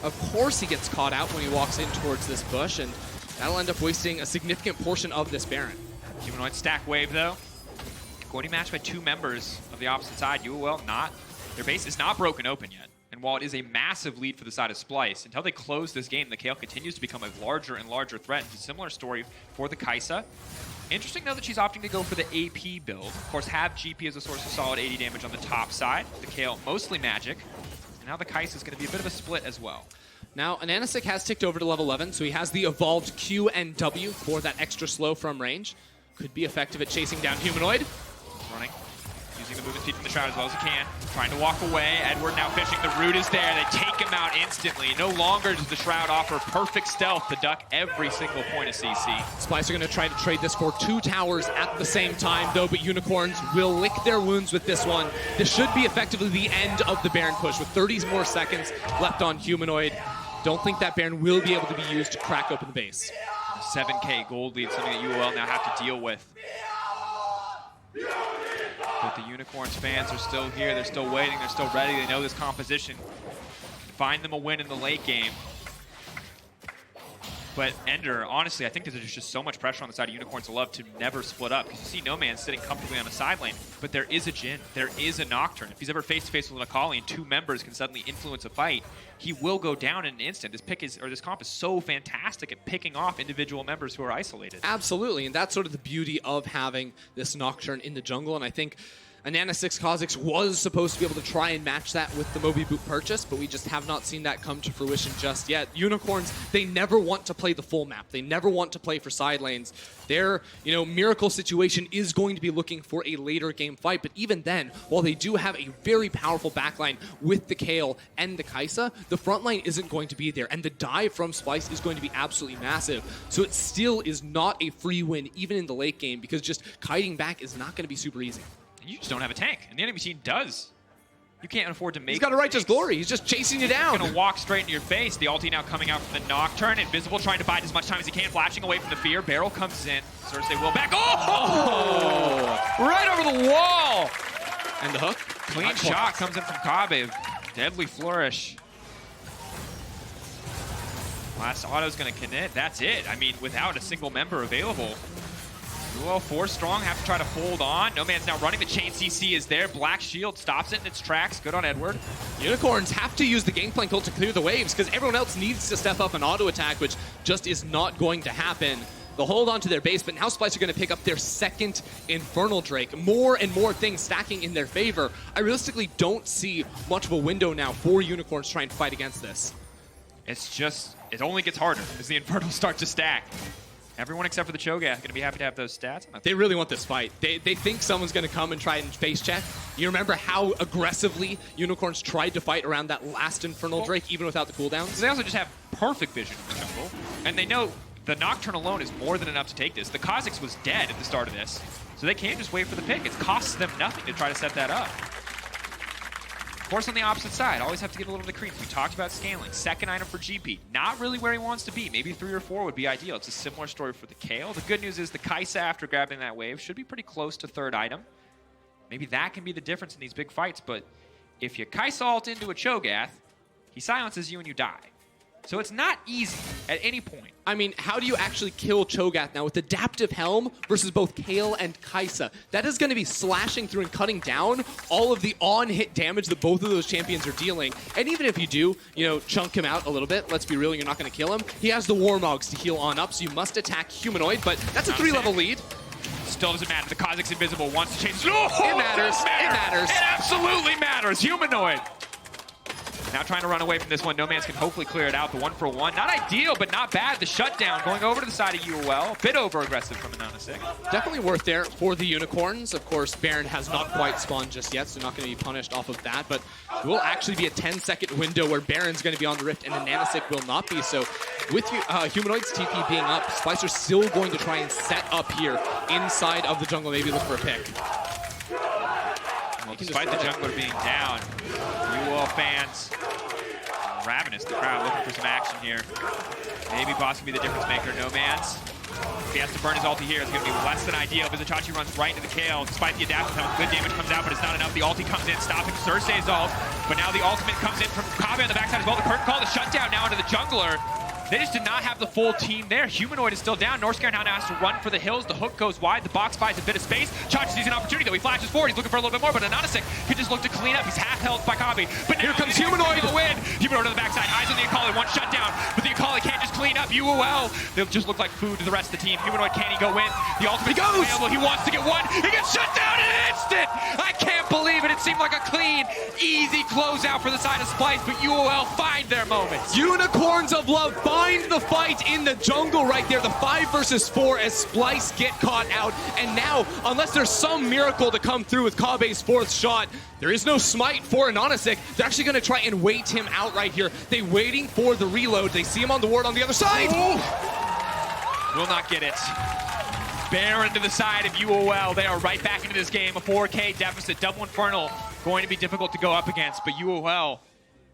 of course he gets caught out when he walks in towards this bush, and that'll end up wasting a significant portion of this Baron. Humanoid stack wave, though. Going to be matched by 2 members of the opposite side. UOL not. Their base is not broken open yet. And while it is a massive lead for the side of Splice, until they close this game, the Kale continues to become a larger and larger threat. It's a similar story for the Kaisa. Interesting, though, that she's opting to go for the AP build. Of course, have GP as a source of solid 80 damage on the top side. The Kale, mostly magic. And now the Kaisa is going to be a bit of a split as well. Now, Ananasik has ticked over to level 11, so he has the evolved Q and W for that extra slow from range. Could be effective at chasing down Humanoid. Running. Using the movement speed from the Shroud as well as he can. Trying to walk away. Edward now fishing. The root is there. They take him out instantly. No longer does the Shroud offer perfect stealth to duck every single point of CC. Splice are going to try to trade this for 2 towers at the same time, though, but Unicorns will lick their wounds with this one. This should be effectively the end of the Baron push, with 30 more seconds left on Humanoid. Don't think that Baron will be able to be used to crack open the base. 7K gold lead, something that UOL now have to deal with. But the Unicorns fans are still here. They're still waiting. They're still ready. They know this composition can find them a win in the late game. But Ender, honestly, I think there's just so much pressure on the side of Unicorns to love to never split up. Because you see No Man sitting comfortably on the side lane, but there is a Jhin, there is a Nocturne. If he's ever face-to-face with an Akali and 2 members can suddenly influence a fight, he will go down in an instant. This comp is so fantastic at picking off individual members who are isolated. Absolutely, and that's sort of the beauty of having this Nocturne in the jungle, and I think Ananasix Kha'Zix was supposed to be able to try and match that with the Moby Boot purchase, but we just have not seen that come to fruition just yet. Unicorns, they never want to play the full map. They never want to play for side lanes. Their, miracle situation is going to be looking for a later game fight, but even then, while they do have a very powerful backline with the Kayle and the Kai'Sa, the front line isn't going to be there, and the dive from Splice is going to be absolutely massive. So it still is not a free win, even in the late game, because just kiting back is not going to be super easy. You just don't have a tank, and the enemy team does. You can't afford to make. He's got a Righteous Glory. He's just chasing you down. He's gonna walk straight into your face. The ulti now coming out from the Nocturne. Invisible trying to bide as much time as he can, flashing away from the fear. Barrel comes in. Cersei will back. Oh! Right over the wall! And the hook. Clean shot comes in from Kabe. Deadly flourish. Last auto's gonna connect. That's it. I mean, without a single member available. UOL 4 strong, have to try to hold on. No Man's now running. The chain CC is there. Black Shield stops it in its tracks. Good on Edward. Unicorns have to use the Gangplank ult to clear the waves because everyone else needs to step up an auto attack, which just is not going to happen. They'll hold on to their base, but now Splice are going to pick up their second Infernal Drake. More and more things stacking in their favor. I realistically don't see much of a window now for Unicorns trying to fight against this. It's just, it only gets harder as the Infernals start to stack. Everyone except for the Cho'Gath going to be happy to have those stats. They really want this fight. They think someone's going to come and try and face check. You remember how aggressively Unicorns tried to fight around that last Infernal Drake, even without the cooldowns? They also just have perfect vision in the jungle. And they know the Nocturne alone is more than enough to take this. The Kha'Zix was dead at the start of this, so they can't just wait for the pick. It costs them nothing to try to set that up. Of course, on the opposite side, always have to get a little bit of creep. We talked about scaling. Second item for GP. Not really where he wants to be. Maybe 3 or 4 would be ideal. It's a similar story for the Kayle. The good news is the Kai'Sa, after grabbing that wave, should be pretty close to third item. Maybe that can be the difference in these big fights, but if you Kai'Sa ult into a Cho'Gath, he silences you and you die. So it's not easy at any point. I mean, how do you actually kill Cho'Gath now with Adaptive Helm versus both Kayle and Kai'Sa? That is going to be slashing through and cutting down all of the on-hit damage that both of those champions are dealing. And even if you do, chunk him out a little bit, let's be real, you're not going to kill him. He has the Warmogs to heal on up, so you must attack Humanoid, but that's a 3-level lead. Still doesn't matter. The Kha'Zix invisible wants to change. Oh, it matters. It matters. It absolutely matters. Humanoid. Now trying to run away from this one. No Man's can hopefully clear it out. The 1-for-1. Not ideal, but not bad. The shutdown going over to the side of UOL. A bit over-aggressive from Ananasik. Definitely worth there for the Unicorns. Of course, Baron has not quite spawned just yet, so not going to be punished off of that. But it will actually be a 10-second window where Baron's going to be on the Rift and Ananasik will not be. So with Humanoid's TP being up, Splicer's still going to try and set up here inside of the jungle, maybe look for a pick. Well, despite the jungler being down, UOL fans, ravenous, the crowd looking for some action here. Maybe Boss can be the difference maker. No Man's. If he has to burn his ulti here, it's going to be less than ideal. Vizichachi runs right into the Kayle. Despite the adaptive helm, good damage comes out, but it's not enough. The ulti comes in, stopping Cersei's ult. But now the ultimate comes in from Kabe on the backside as well. The curtain call, the shutdown now into the jungler. They just did not have the full team there. Humanoid is still down. Northscar now has to run for the hills. The hook goes wide. The box buys a bit of space. Chachi sees an opportunity, though. He flashes forward. He's looking for a little bit more, but Ananasik could just look to clean up. He's half held by Kabe. But now here comes Humanoid. The win. Humanoid on the backside. Eyes on the Akali. One shutdown. But the Akali can't just clean up. up. UOL, they'll just look like food to the rest of the team. Humanoid, can he go in? The ultimate He goes! available. He wants to get one. He gets shut down in an instant. I can't believe it. It seemed like a clean, easy closeout for the side of Splice, but UOL find their moments. Unicorns of Love find the fight in the jungle right there. The 5 versus 4 as Splice get caught out. And now, unless there's some miracle to come through with Kabe's 4th shot, there is no smite for Anonasik. They're actually going to try and wait him out right here. They waiting for the reload. They see him on the ward on the other side. Will not get it. Baron to the side of UOL. They are right back into this game. A 4K deficit. Double Infernal going to be difficult to go up against, but UOL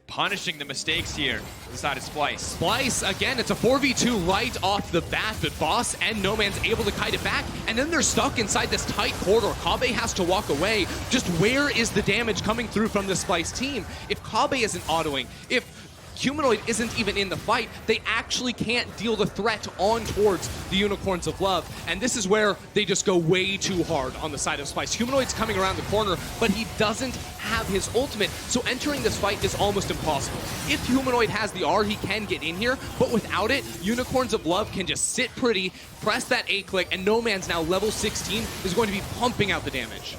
punishing the mistakes here to the side of Splice. Splice, again, it's a 4v2 right off the bat, but Boss and No Man's able to kite it back, and then they're stuck inside this tight corridor. Kabe has to walk away. Just where is the damage coming through from the Splice team? If Kabe isn't autoing, if Humanoid isn't even in the fight, they actually can't deal the threat on towards the Unicorns of Love. And this is where they just go way too hard on the side of Splice. Humanoid's coming around the corner, but he doesn't have his ultimate, so entering this fight is almost impossible. If Humanoid has the R, he can get in here, but without it, Unicorns of Love can just sit pretty, press that A-click, and No Man's now level 16 is going to be pumping out the damage.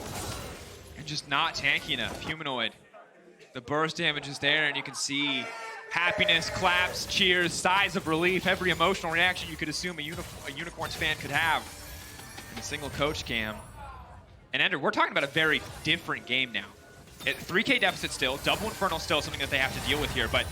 And just not tanky enough. Humanoid. The burst damage is there, and you can see happiness, claps, cheers, sighs of relief, every emotional reaction you could assume a Unicorns fan could have in a single coach cam. And Ender, we're talking about a very different game now. 3K deficit still, Double Infernal still something that they have to deal with here, but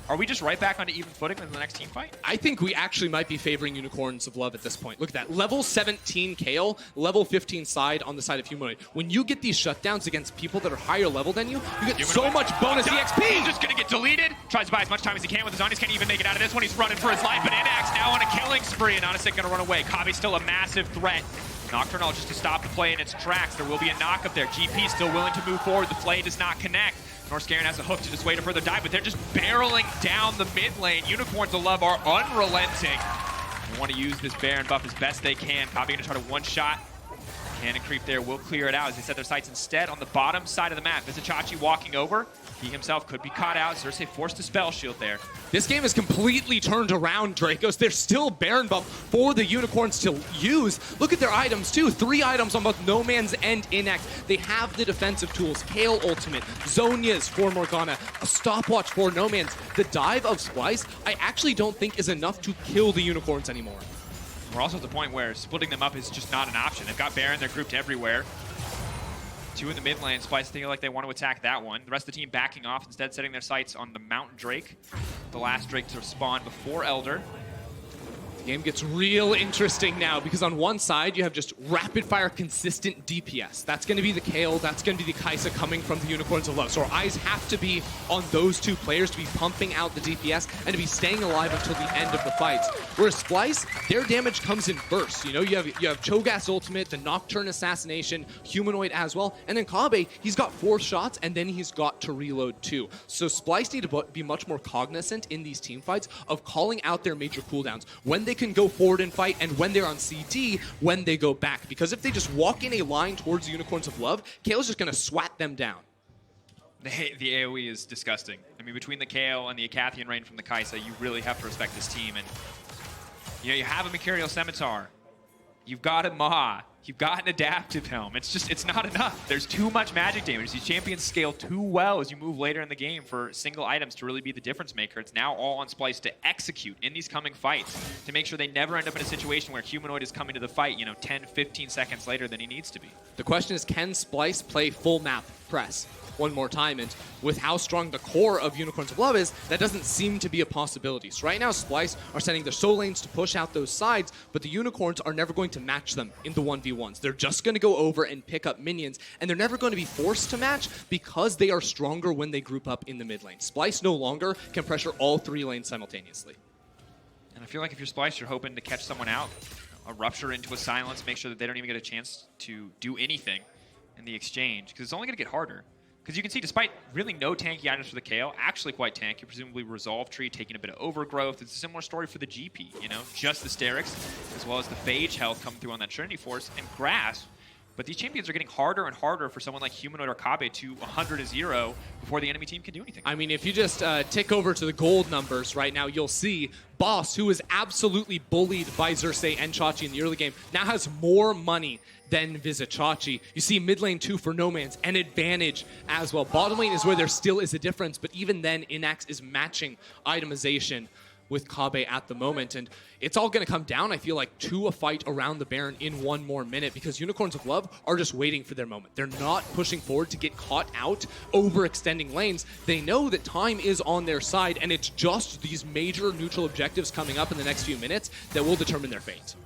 are we just right back onto even footing in the next team fight? I think we actually might be favoring Unicorns of Love at this point. Look at that. Level 17 Kale, level 15 side on the side of Humanoid. When you get these shutdowns against people that are higher level than you, you get Humanoid so much bonus EXP. He's just going to get deleted. Tries to buy as much time as he can with his Zonies. Can't even make it out of this one. He's running for his life, but Inax now on a killing spree, and Anonasik going to run away. Kabe's still a massive threat. Nocturnal just to stop the play in its tracks. There will be a knock up there. GP still willing to move forward. The play does not connect. Norscarian has a hook to dissuade a further dive, but they're just barreling down the mid lane. Unicorns of Love are unrelenting. They want to use this Baron buff as best they can. Kabe going to try to one-shot. Cannon creep there will clear it out as they set their sights instead on the bottom side of the map. Vizichachi walking over. He himself could be caught out. Xerxes forced to spell shield there. This game is completely turned around, Dracos. There's still Baron buff for the Unicorns to use. Look at their items, too. 3 items on both No Man's and Inax. They have the defensive tools. Kale ultimate, Zonia's for Morgana, a stopwatch for No Man's. The dive of Splice, I actually don't think is enough to kill the Unicorns anymore. We're also at the point where splitting them up is just not an option. They've got Baron, they're grouped everywhere. 2 in the mid lane. Splice thinking like they want to attack that one. The rest of the team backing off, instead setting their sights on the Mountain Drake. The last Drake to spawn before Elder. The game gets real interesting now because on one side you have just rapid fire consistent DPS. That's going to be the Kale, that's going to be the Kaisa coming from the Unicorns of Love. So our eyes have to be on those 2 players to be pumping out the DPS and to be staying alive until the end of the fights. Whereas Splice, their damage comes in bursts. You know, you have Cho'Gath's ultimate, the Nocturne assassination, Humanoid as well, and then Kabe, he's got 4 shots and then he's got to reload too. So Splice need to be much more cognizant in these team fights of calling out their major cooldowns. When they can go forward and fight, and when they're on CD, when they go back. Because if they just walk in a line towards the Unicorns of Love, Kale's just going to swat them down. The AoE is disgusting. I mean, between the Kale and the Acathian Rain from the Kaisa, you really have to respect this team. And you know, you have a Mercurial Scimitar. You've got a Maw. You've got an Adaptive Helm. It's not enough. There's too much magic damage. These champions scale too well as you move later in the game for single items to really be the difference maker. It's now all on Splice to execute in these coming fights to make sure they never end up in a situation where Humanoid is coming to the fight, you know, 10, 15 seconds later than he needs to be. The question is, can Splice play full map press one more time? And with how strong the core of Unicorns of Love is, that doesn't seem to be a possibility. So right now, Splice are sending their soul lanes to push out those sides, but the Unicorns are never going to match them in the 1v1s. They're just going to go over and pick up minions, and they're never going to be forced to match because they are stronger when they group up in the mid lane. Splice no longer can pressure all 3 lanes simultaneously. And I feel like if you're Splice, you're hoping to catch someone out, a rupture into a silence, make sure that they don't even get a chance to do anything in the exchange, because it's only going to get harder. Because you can see, despite really no tanky items for the Kale, actually quite tanky, presumably Resolve Tree taking a bit of overgrowth. It's a similar story for the GP, you know, just the Sterix, as well as the Phage health coming through on that Trinity Force, and Grasp. But these champions are getting harder and harder for someone like Humanoid or Kabe to 100-0 before the enemy team can do anything. I mean, if you just tick over to the gold numbers right now, you'll see Boss, who was absolutely bullied by Xerxes and Chachi in the early game, now has more money than Vizichachi. You see mid lane 2 for No Man's, an advantage as well. Bottom lane is where there still is a difference, but even then, Inax is matching itemization with Kabe at the moment, and it's all going to come down, I feel like, to a fight around the Baron in one more minute, because Unicorns of Love are just waiting for their moment. They're not pushing forward to get caught out, overextending lanes. They know that time is on their side, and it's just these major neutral objectives coming up in the next few minutes that will determine their fate.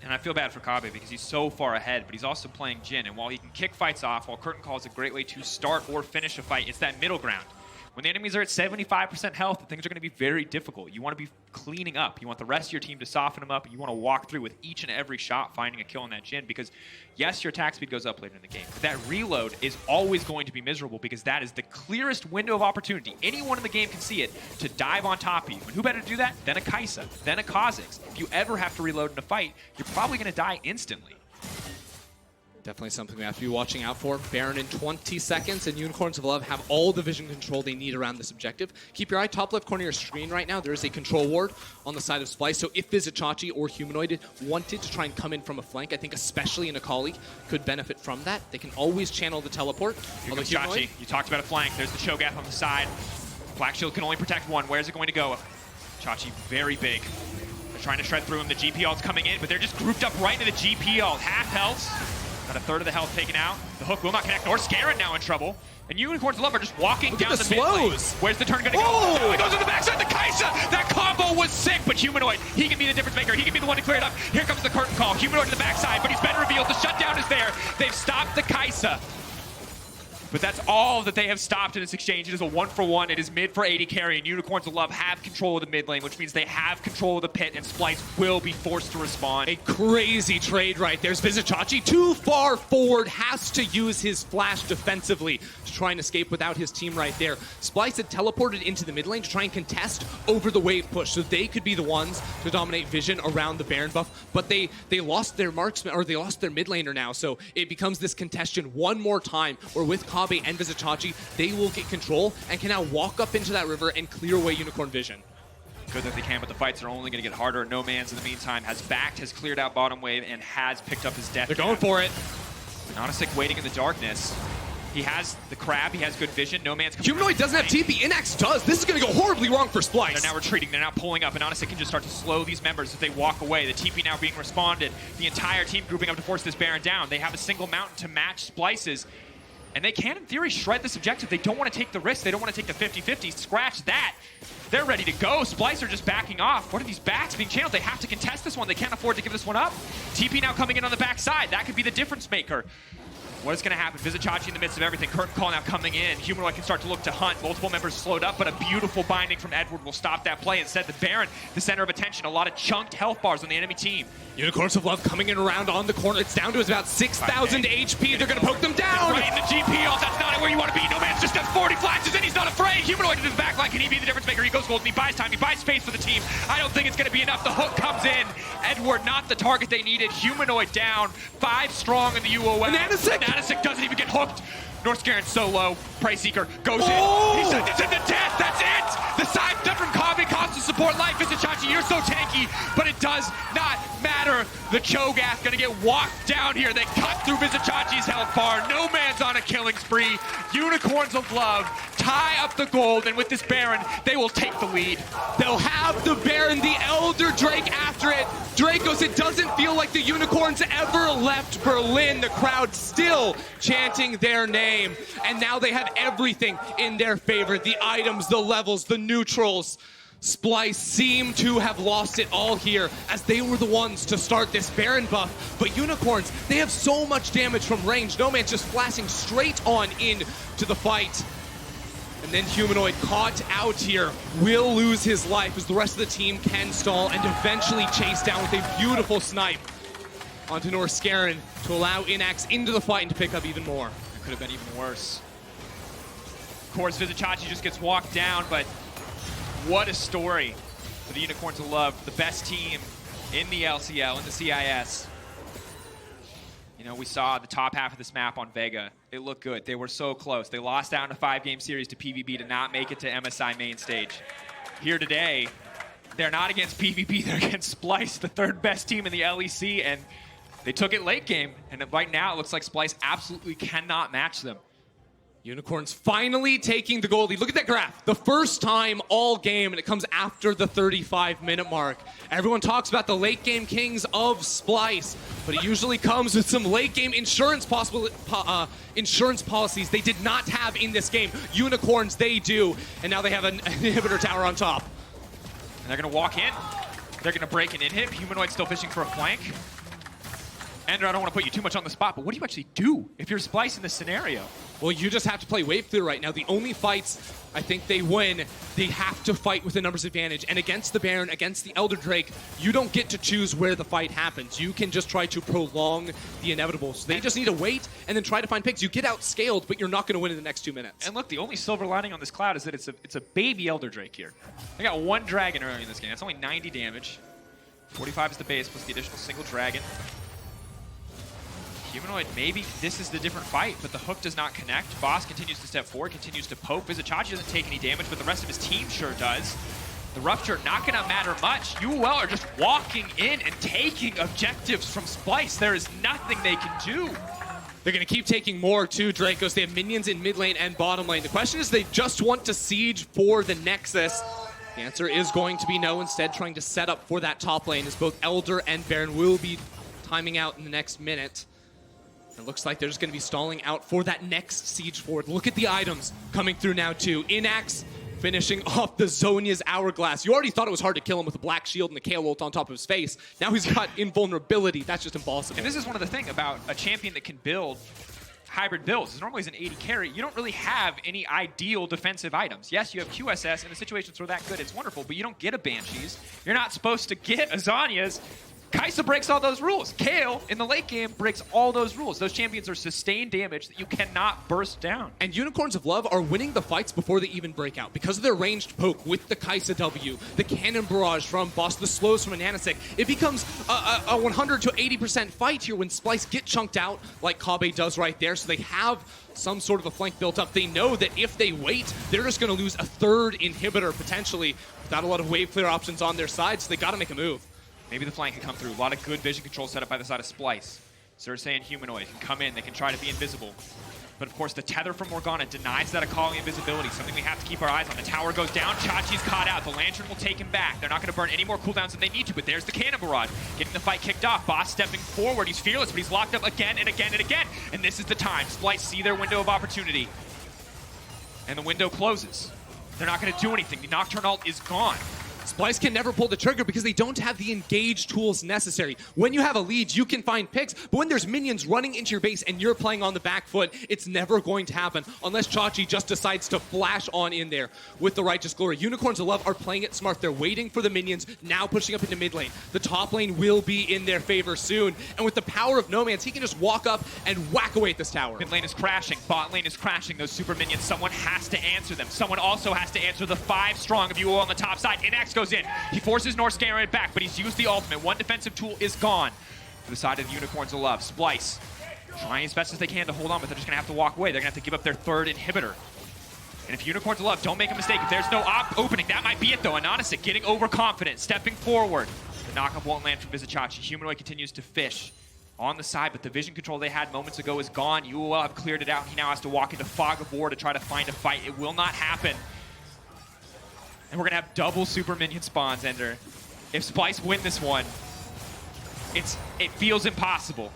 And I feel bad for Kabe because he's so far ahead, but he's also playing Jhin, and while he can kick fights off, while Curtain Call is a great way to start or finish a fight, it's that middle ground. When the enemies are at 75% health, things are going to be very difficult. You want to be cleaning up. You want the rest of your team to soften them up, and you want to walk through with each and every shot finding a kill on that Jhin, because yes, your attack speed goes up later in the game, but that reload is always going to be miserable because that is the clearest window of opportunity. Anyone in the game can see it to dive on top of you. And who better to do that than a Kai'Sa, than a Kha'Zix? If you ever have to reload in a fight, you're probably going to die instantly. Definitely something we have to be watching out for. Baron in 20 seconds, and Unicorns of Love have all the vision control they need around this objective. Keep your eye top left corner of your screen right now. There is a control ward on the side of Splice, so if Vizichachi or Humanoid wanted to try and come in from a flank, I think especially in Akali could benefit from that. They can always channel the teleport. Here comes Chachi. You talked about a flank. There's the Cho'Gath on the side. Black Shield can only protect one. Where's it going to go? Chachi very big. They're trying to shred through him. The GP ult's coming in, but they're just grouped up right into the GP ult. Half health. Got a third of the health taken out. The hook will not connect. Nor Scarin now in trouble. And Unicorns of Love are just walking down the mid lane. Where's the turn going to go? Oh, he goes to the backside. The Kai'Sa. That combo was sick, but Humanoid, he can be the difference maker. He can be the one to clear it up. Here comes the curtain call. Humanoid to the backside, but he's been revealed. The shutdown is there. They've stopped the Kai'Sa. But that's all that they have stopped in this exchange. It is a 1-for-1. It is mid for 80 carry, and Unicorns of Love have control of the mid lane, which means they have control of the pit, and Splice will be forced to respond. A crazy trade right there. Vizichachi too far forward, has to use his flash defensively to try and escape without his team right there. Splice had teleported into the mid lane to try and contest over the wave push, so they could be the ones to dominate vision around the Baron buff, but they lost their marksman, or they lost their mid laner now, so it becomes this contention one more time, where with Kabe and Vizichachi, they will get control and can now walk up into that river and clear away Unicorn vision. Good that they can, but the fights are only going to get harder. No Man's, in the meantime, has backed, has cleared out bottom wave, and has picked up his death. They're going for it. Nonastic waiting in the darkness. He has the crab, he has good vision. No Man's coming. Humanoid doesn't have TP, Inax does. This is going to go horribly wrong for Splice. They're now retreating, they're now pulling up, and Nonastic can just start to slow these members as they walk away. The TP now being responded. The entire team grouping up to force this Baron down. They have a single mountain to match Splice's. And they can, in theory, shred this objective. They don't want to take the risk. They don't want to take the 50-50. Scratch that. They're ready to go. Splice are just backing off. What are these backs being channeled? They have to contest this one. They can't afford to give this one up. TP now coming in on the backside. That could be the difference maker. What is going to happen? Vizichachi in the midst of everything. Curtain Call now coming in. Humanoid can start to look to hunt. Multiple members slowed up, but a beautiful binding from Edward will stop that play. Instead, the Baron, the center of attention. A lot of chunked health bars on the enemy team. Unicorns of Love coming in around on the corner. It's down to about 6,000 HP. They're going to poke them down. Right in the GP ult. That's not where you want to be. No Man's just got 40 flashes, and he's not afraid. Humanoid into the backline. Can he be the difference maker? He goes gold, and he buys time. He buys space for the team. I don't think it's going to be enough. The hook comes in. Edward, not the target they needed. Humanoid down. 5 strong in the UOL. Nanasic doesn't even get hooked. North Scarin solo. Prey Seeker goes in. He sends it to the death. That's it. The side step from Kabe costs to support life. Vizichachi, you're so tanky, but it does not matter. The Cho'Gath gonna get walked down here. They cut through Vizichachi's health bar. No Man's on a killing spree. Unicorns of Love tie up the gold, and with this Baron, they will take the lead. They'll have the Baron, the Elder Drake after it. Drake goes, it doesn't feel like the Unicorns ever left Berlin. The crowd still chanting their name. And now they have everything in their favor. The items, the levels, the neutrals. Splice seem to have lost it all here as they were the ones to start this Baron buff. But Unicorns, they have so much damage from range. No Man's just flashing straight on into the fight. And then Humanoid caught out here will lose his life as the rest of the team can stall and eventually chase down with a beautiful snipe onto North Scarin to allow Inax into the fight and to pick up even more. It could have been even worse. Of course, Vizichachi just gets walked down, but what a story for the Unicorns of Love, the best team in the LCL, in the CIS. You know, we saw the top half of this map on Vega. It looked good. They were so close. They lost out in a 5-game series to PvP to not make it to MSI main stage. Here today, they're not against PvP, they're against Splice, the third best team in the LEC, and they took it late game. And right now, it looks like Splice absolutely cannot match them. Unicorns finally taking the goal lead. Look at that graph. The first time all game, and it comes after the 35-minute mark. Everyone talks about the late game kings of Splice, but it usually comes with some late game insurance policies they did not have in this game. Unicorns, they do, and now they have an inhibitor tower on top. And they're going to walk in. They're going to break an inhib. Humanoid still fishing for a flank. Ender, I don't want to put you too much on the spot, but what do you actually do if you're Splice in this scenario? Well, you just have to play wave clear right now. The only fights I think they win, they have to fight with a numbers advantage. And against the Baron, against the Elder Drake, you don't get to choose where the fight happens. You can just try to prolong the inevitable. So they just need to wait and then try to find picks. You get outscaled, but you're not going to win in the next 2 minutes. And look, the only silver lining on this cloud is that it's a baby Elder Drake here. They got one dragon early in this game. That's only 90 damage. 45 is the base plus the additional single dragon. Humanoid, maybe this is the different fight, but the hook does not connect. Boss continues to step forward, continues to poke. Vizichachi doesn't take any damage, but the rest of his team sure does. The Rupture not gonna matter much. UOL are just walking in and taking objectives from Splice. There is nothing they can do. They're going to keep taking more, too, Dracos. They have minions in mid lane and bottom lane. The question is, they just want to siege for the Nexus. The answer is going to be no, instead trying to set up for that top lane, as both Elder and Baron will be timing out in the next minute. It looks like they're just going to be stalling out for that next siege forward. Look at the items coming through now, too. Inax finishing off the Zhonya's Hourglass. You already thought it was hard to kill him with a black shield and the Kayle ult on top of his face. Now he's got invulnerability. That's just impossible. And this is one of the things about a champion that can build hybrid builds. Normally as an AD carry, you don't really have any ideal defensive items. Yes, you have QSS, and the situations where that good, it's wonderful, but you don't get a Banshees. You're not supposed to get a Zhonya's. Kai'Sa breaks all those rules. Kayle, in the late game, breaks all those rules. Those champions are sustained damage that you cannot burst down. And Unicorns of Love are winning the fights before they even break out. Because of their ranged poke with the Kai'Sa W, the Cannon Barrage from Boss, the slows from a Nanosec, it becomes a 100 to 80% fight here when Splice get chunked out like Kabe does right there. So they have some sort of a flank built up. They know that if they wait, they're just going to lose a third inhibitor potentially without a lot of wave clear options on their side. So they got to make a move. Maybe the flank can come through. A lot of good vision control set up by the side of Splice. Cersei and Humanoid can come in. They can try to be invisible. But of course, the tether from Morgana denies that Akali invisibility, something we have to keep our eyes on. The tower goes down. Chachi's caught out. The Lantern will take him back. They're not going to burn any more cooldowns than they need to, but there's the Cannon Barrage. Getting the fight kicked off. Boss stepping forward. He's fearless, but he's locked up again and again and again. And this is the time. Splice see their window of opportunity. And the window closes. They're not going to do anything. The Nocturne ult is gone. Splice can never pull the trigger because they don't have the engage tools necessary. When you have a lead, you can find picks, but when there's minions running into your base and you're playing on the back foot, it's never going to happen unless Chachi just decides to flash on in there with the Righteous Glory. Unicorns of Love are playing it smart. They're waiting for the minions, now pushing up into mid lane. The top lane will be in their favor soon, and with the power of Noman's, he can just walk up and whack away at this tower. Mid lane is crashing, bot lane is crashing. Those super minions, someone has to answer them. Someone also has to answer the 5 strong of UOL on the top side. Inax goes in. He forces North Scanner back, but he's used the ultimate. One defensive tool is gone. To the side of the Unicorns of Love. Splice trying as best as they can to hold on, but they're just going to have to walk away. They're going to have to give up their third inhibitor. And if Unicorns of Love don't make a mistake, if there's no opening, that might be it though. Anonisic getting overconfident, stepping forward. The knockup won't land from Vizichachi. Humanoid continues to fish on the side, but the vision control they had moments ago is gone. UOL have cleared it out. He now has to walk into Fog of War to try to find a fight. It will not happen. And we're going to have double super minion spawns, Ender. If Splice win this one, it feels impossible.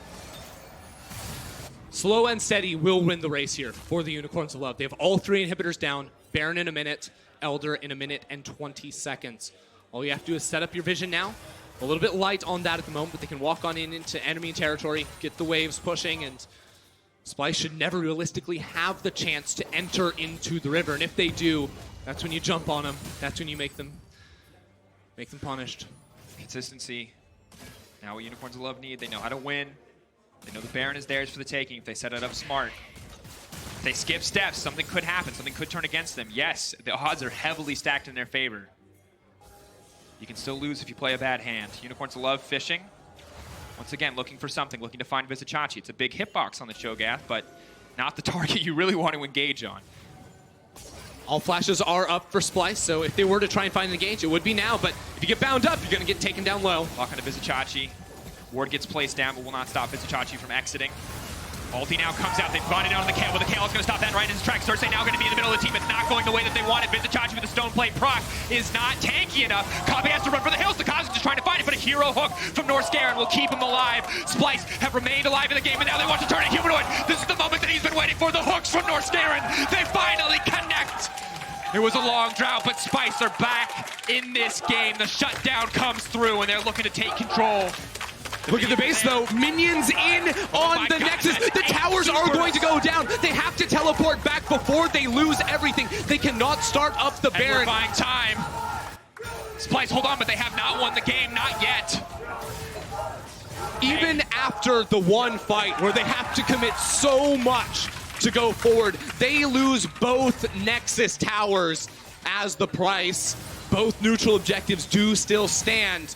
Slow and steady will win the race here for the Unicorns of Love. They have all 3 inhibitors down. Baron in a minute, Elder in a minute and 20 seconds. All you have to do is set up your vision now. A little bit light on that at the moment, but they can walk on in into enemy territory, get the waves pushing, and Splice should never realistically have the chance to enter into the river. And if they do, that's when you jump on them. That's when you make them punished. Consistency. Now what Unicorns of Love need, they know how to win. They know the Baron is theirs for the taking if they set it up smart. If they skip steps, something could happen. Something could turn against them. Yes, the odds are heavily stacked in their favor. You can still lose if you play a bad hand. Unicorns of Love fishing. Once again, looking for something, looking to find Vizicachi. It's a big hitbox on the Cho'Gath, but not the target you really want to engage on. All flashes are up for Splice, so if they were to try and find an engage, it would be now. But if you get bound up, you're going to get taken down low. Lock onto Vizicachi. Ward gets placed down, but will not stop Vizicachi from exiting. Ulti now comes out. They've gone it on the Kale, but the Kale is going to stop that right in his tracks. Cersei now going to be in the middle of the team. It's not going the way that they wanted. Vizicachi with the stone plate proc is not tanky enough. Kabe has to run for the hills. The Cosmos just trying to find it, but a hero hook from Norskeren will keep him alive. Splice have remained alive in the game, and now they want to turn it humanoid. This is the moment that he's been waiting for. The hooks from Norskeren. They finally connect. It was a long drought, but Spice are back in this game. The shutdown comes through, and they're looking to take control. Look at the base, though. Minions in on the Nexus. The towers are going to go down. They have to teleport back before they lose everything. They cannot start up the Baron. We're buying time. Splice, hold on, but they have not won the game, not yet. Even after the one fight where they have to commit so much to go forward, they lose both Nexus towers as the price. Both neutral objectives do still stand.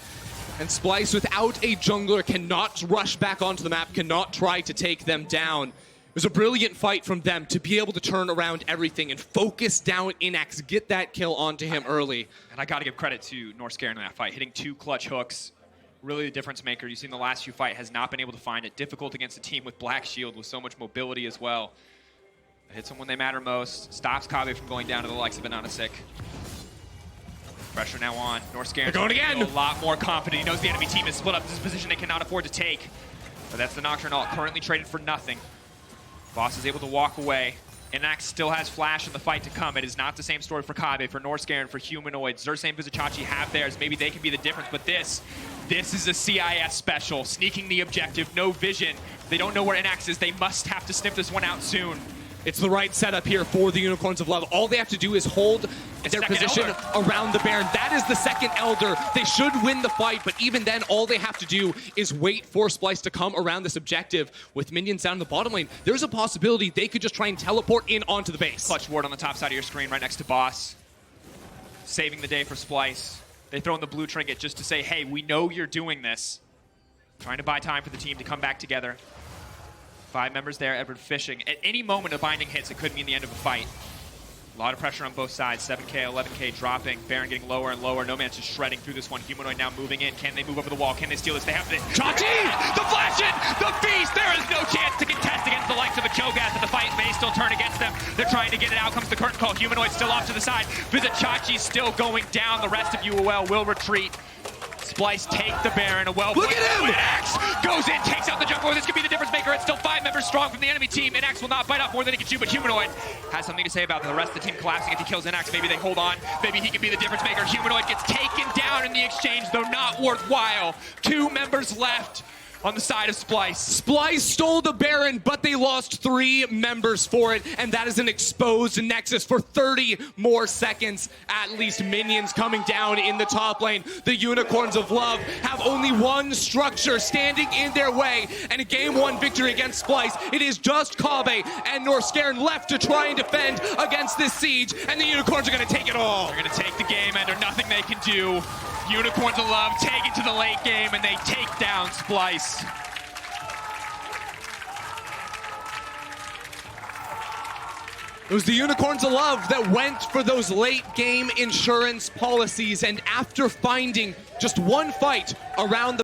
And Splice, without a jungler, cannot rush back onto the map, cannot try to take them down. It was a brilliant fight from them to be able to turn around everything and focus down Inax, get that kill onto him early. And I got to give credit to Norskeren in that fight, hitting 2 clutch hooks. Really the difference maker. You've seen the last few fights, has not been able to find it. Difficult against a team with Black Shield with so much mobility as well. Hits them when they matter most. Stops Kabe from going down to the likes of Banana Sick. Pressure now on. Norskeren going again. A lot more confident. He knows the enemy team is split up. This is a position they cannot afford to take. But that's the Nocturne ult, currently traded for nothing. Boss is able to walk away. Inax still has flash in the fight to come. It is not the same story for Kabe, for Norskeren, for Humanoid. Xerxes and Vizicachi have theirs. Maybe they can be the difference, but this is a CIS special. Sneaking the objective, no vision. They don't know where Inax is. They must have to sniff this one out soon. It's the right setup here for the Unicorns of Love. All they have to do is hold their position around the Baron. That is the second Elder. They should win the fight, but even then, all they have to do is wait for Splice to come around this objective. With minions down in the bottom lane, there's a possibility they could just try and teleport in onto the base. Clutch ward on the top side of your screen right next to Boss. Saving the day for Splice. They throw in the blue trinket just to say, hey, we know you're doing this. Trying to buy time for the team to come back together. 5 members there, Edward fishing. At any moment a binding hits, it could mean the end of a fight. A lot of pressure on both sides. 7K, 11K dropping. Baron getting lower and lower. No Man's just shredding through this one. Humanoid now moving in. Can they move over the wall? Can they steal this? They have the Chachi! The flash in! The feast! There is no chance to contest against the likes of a Cho'Gath, but the fight may still turn against them. They're trying to get it out. Comes the curtain call. Humanoid still off to the side. Vizicachi still going down. The rest of UOL will retreat. Splice take the Baron. Look at him! Inax goes in, takes out the jungler. This could be the difference maker. It's still 5 members strong from the enemy team. Inax will not bite off more than he can chew, but Humanoid has something to say about the rest of the team collapsing. If he kills Inax, maybe they hold on. Maybe he can be the difference maker. Humanoid gets taken down in the exchange, though not worthwhile. 2 members left on the side of Splice. Splice stole the Baron, but they lost 3 members for it, and that is an exposed Nexus for 30 more seconds. At least minions coming down in the top lane. The Unicorns of Love have only one structure standing in their way, and a game 1 victory against Splice. It is just Kabe and Norskeren left to try and defend against this siege, and the Unicorns are going to take it all. They're going to take the game, and there's nothing they can do. Unicorns of Love take it to the late game, and they take down Splice. It was the Unicorns of Love that went for those late game insurance policies, and after finding just one fight around the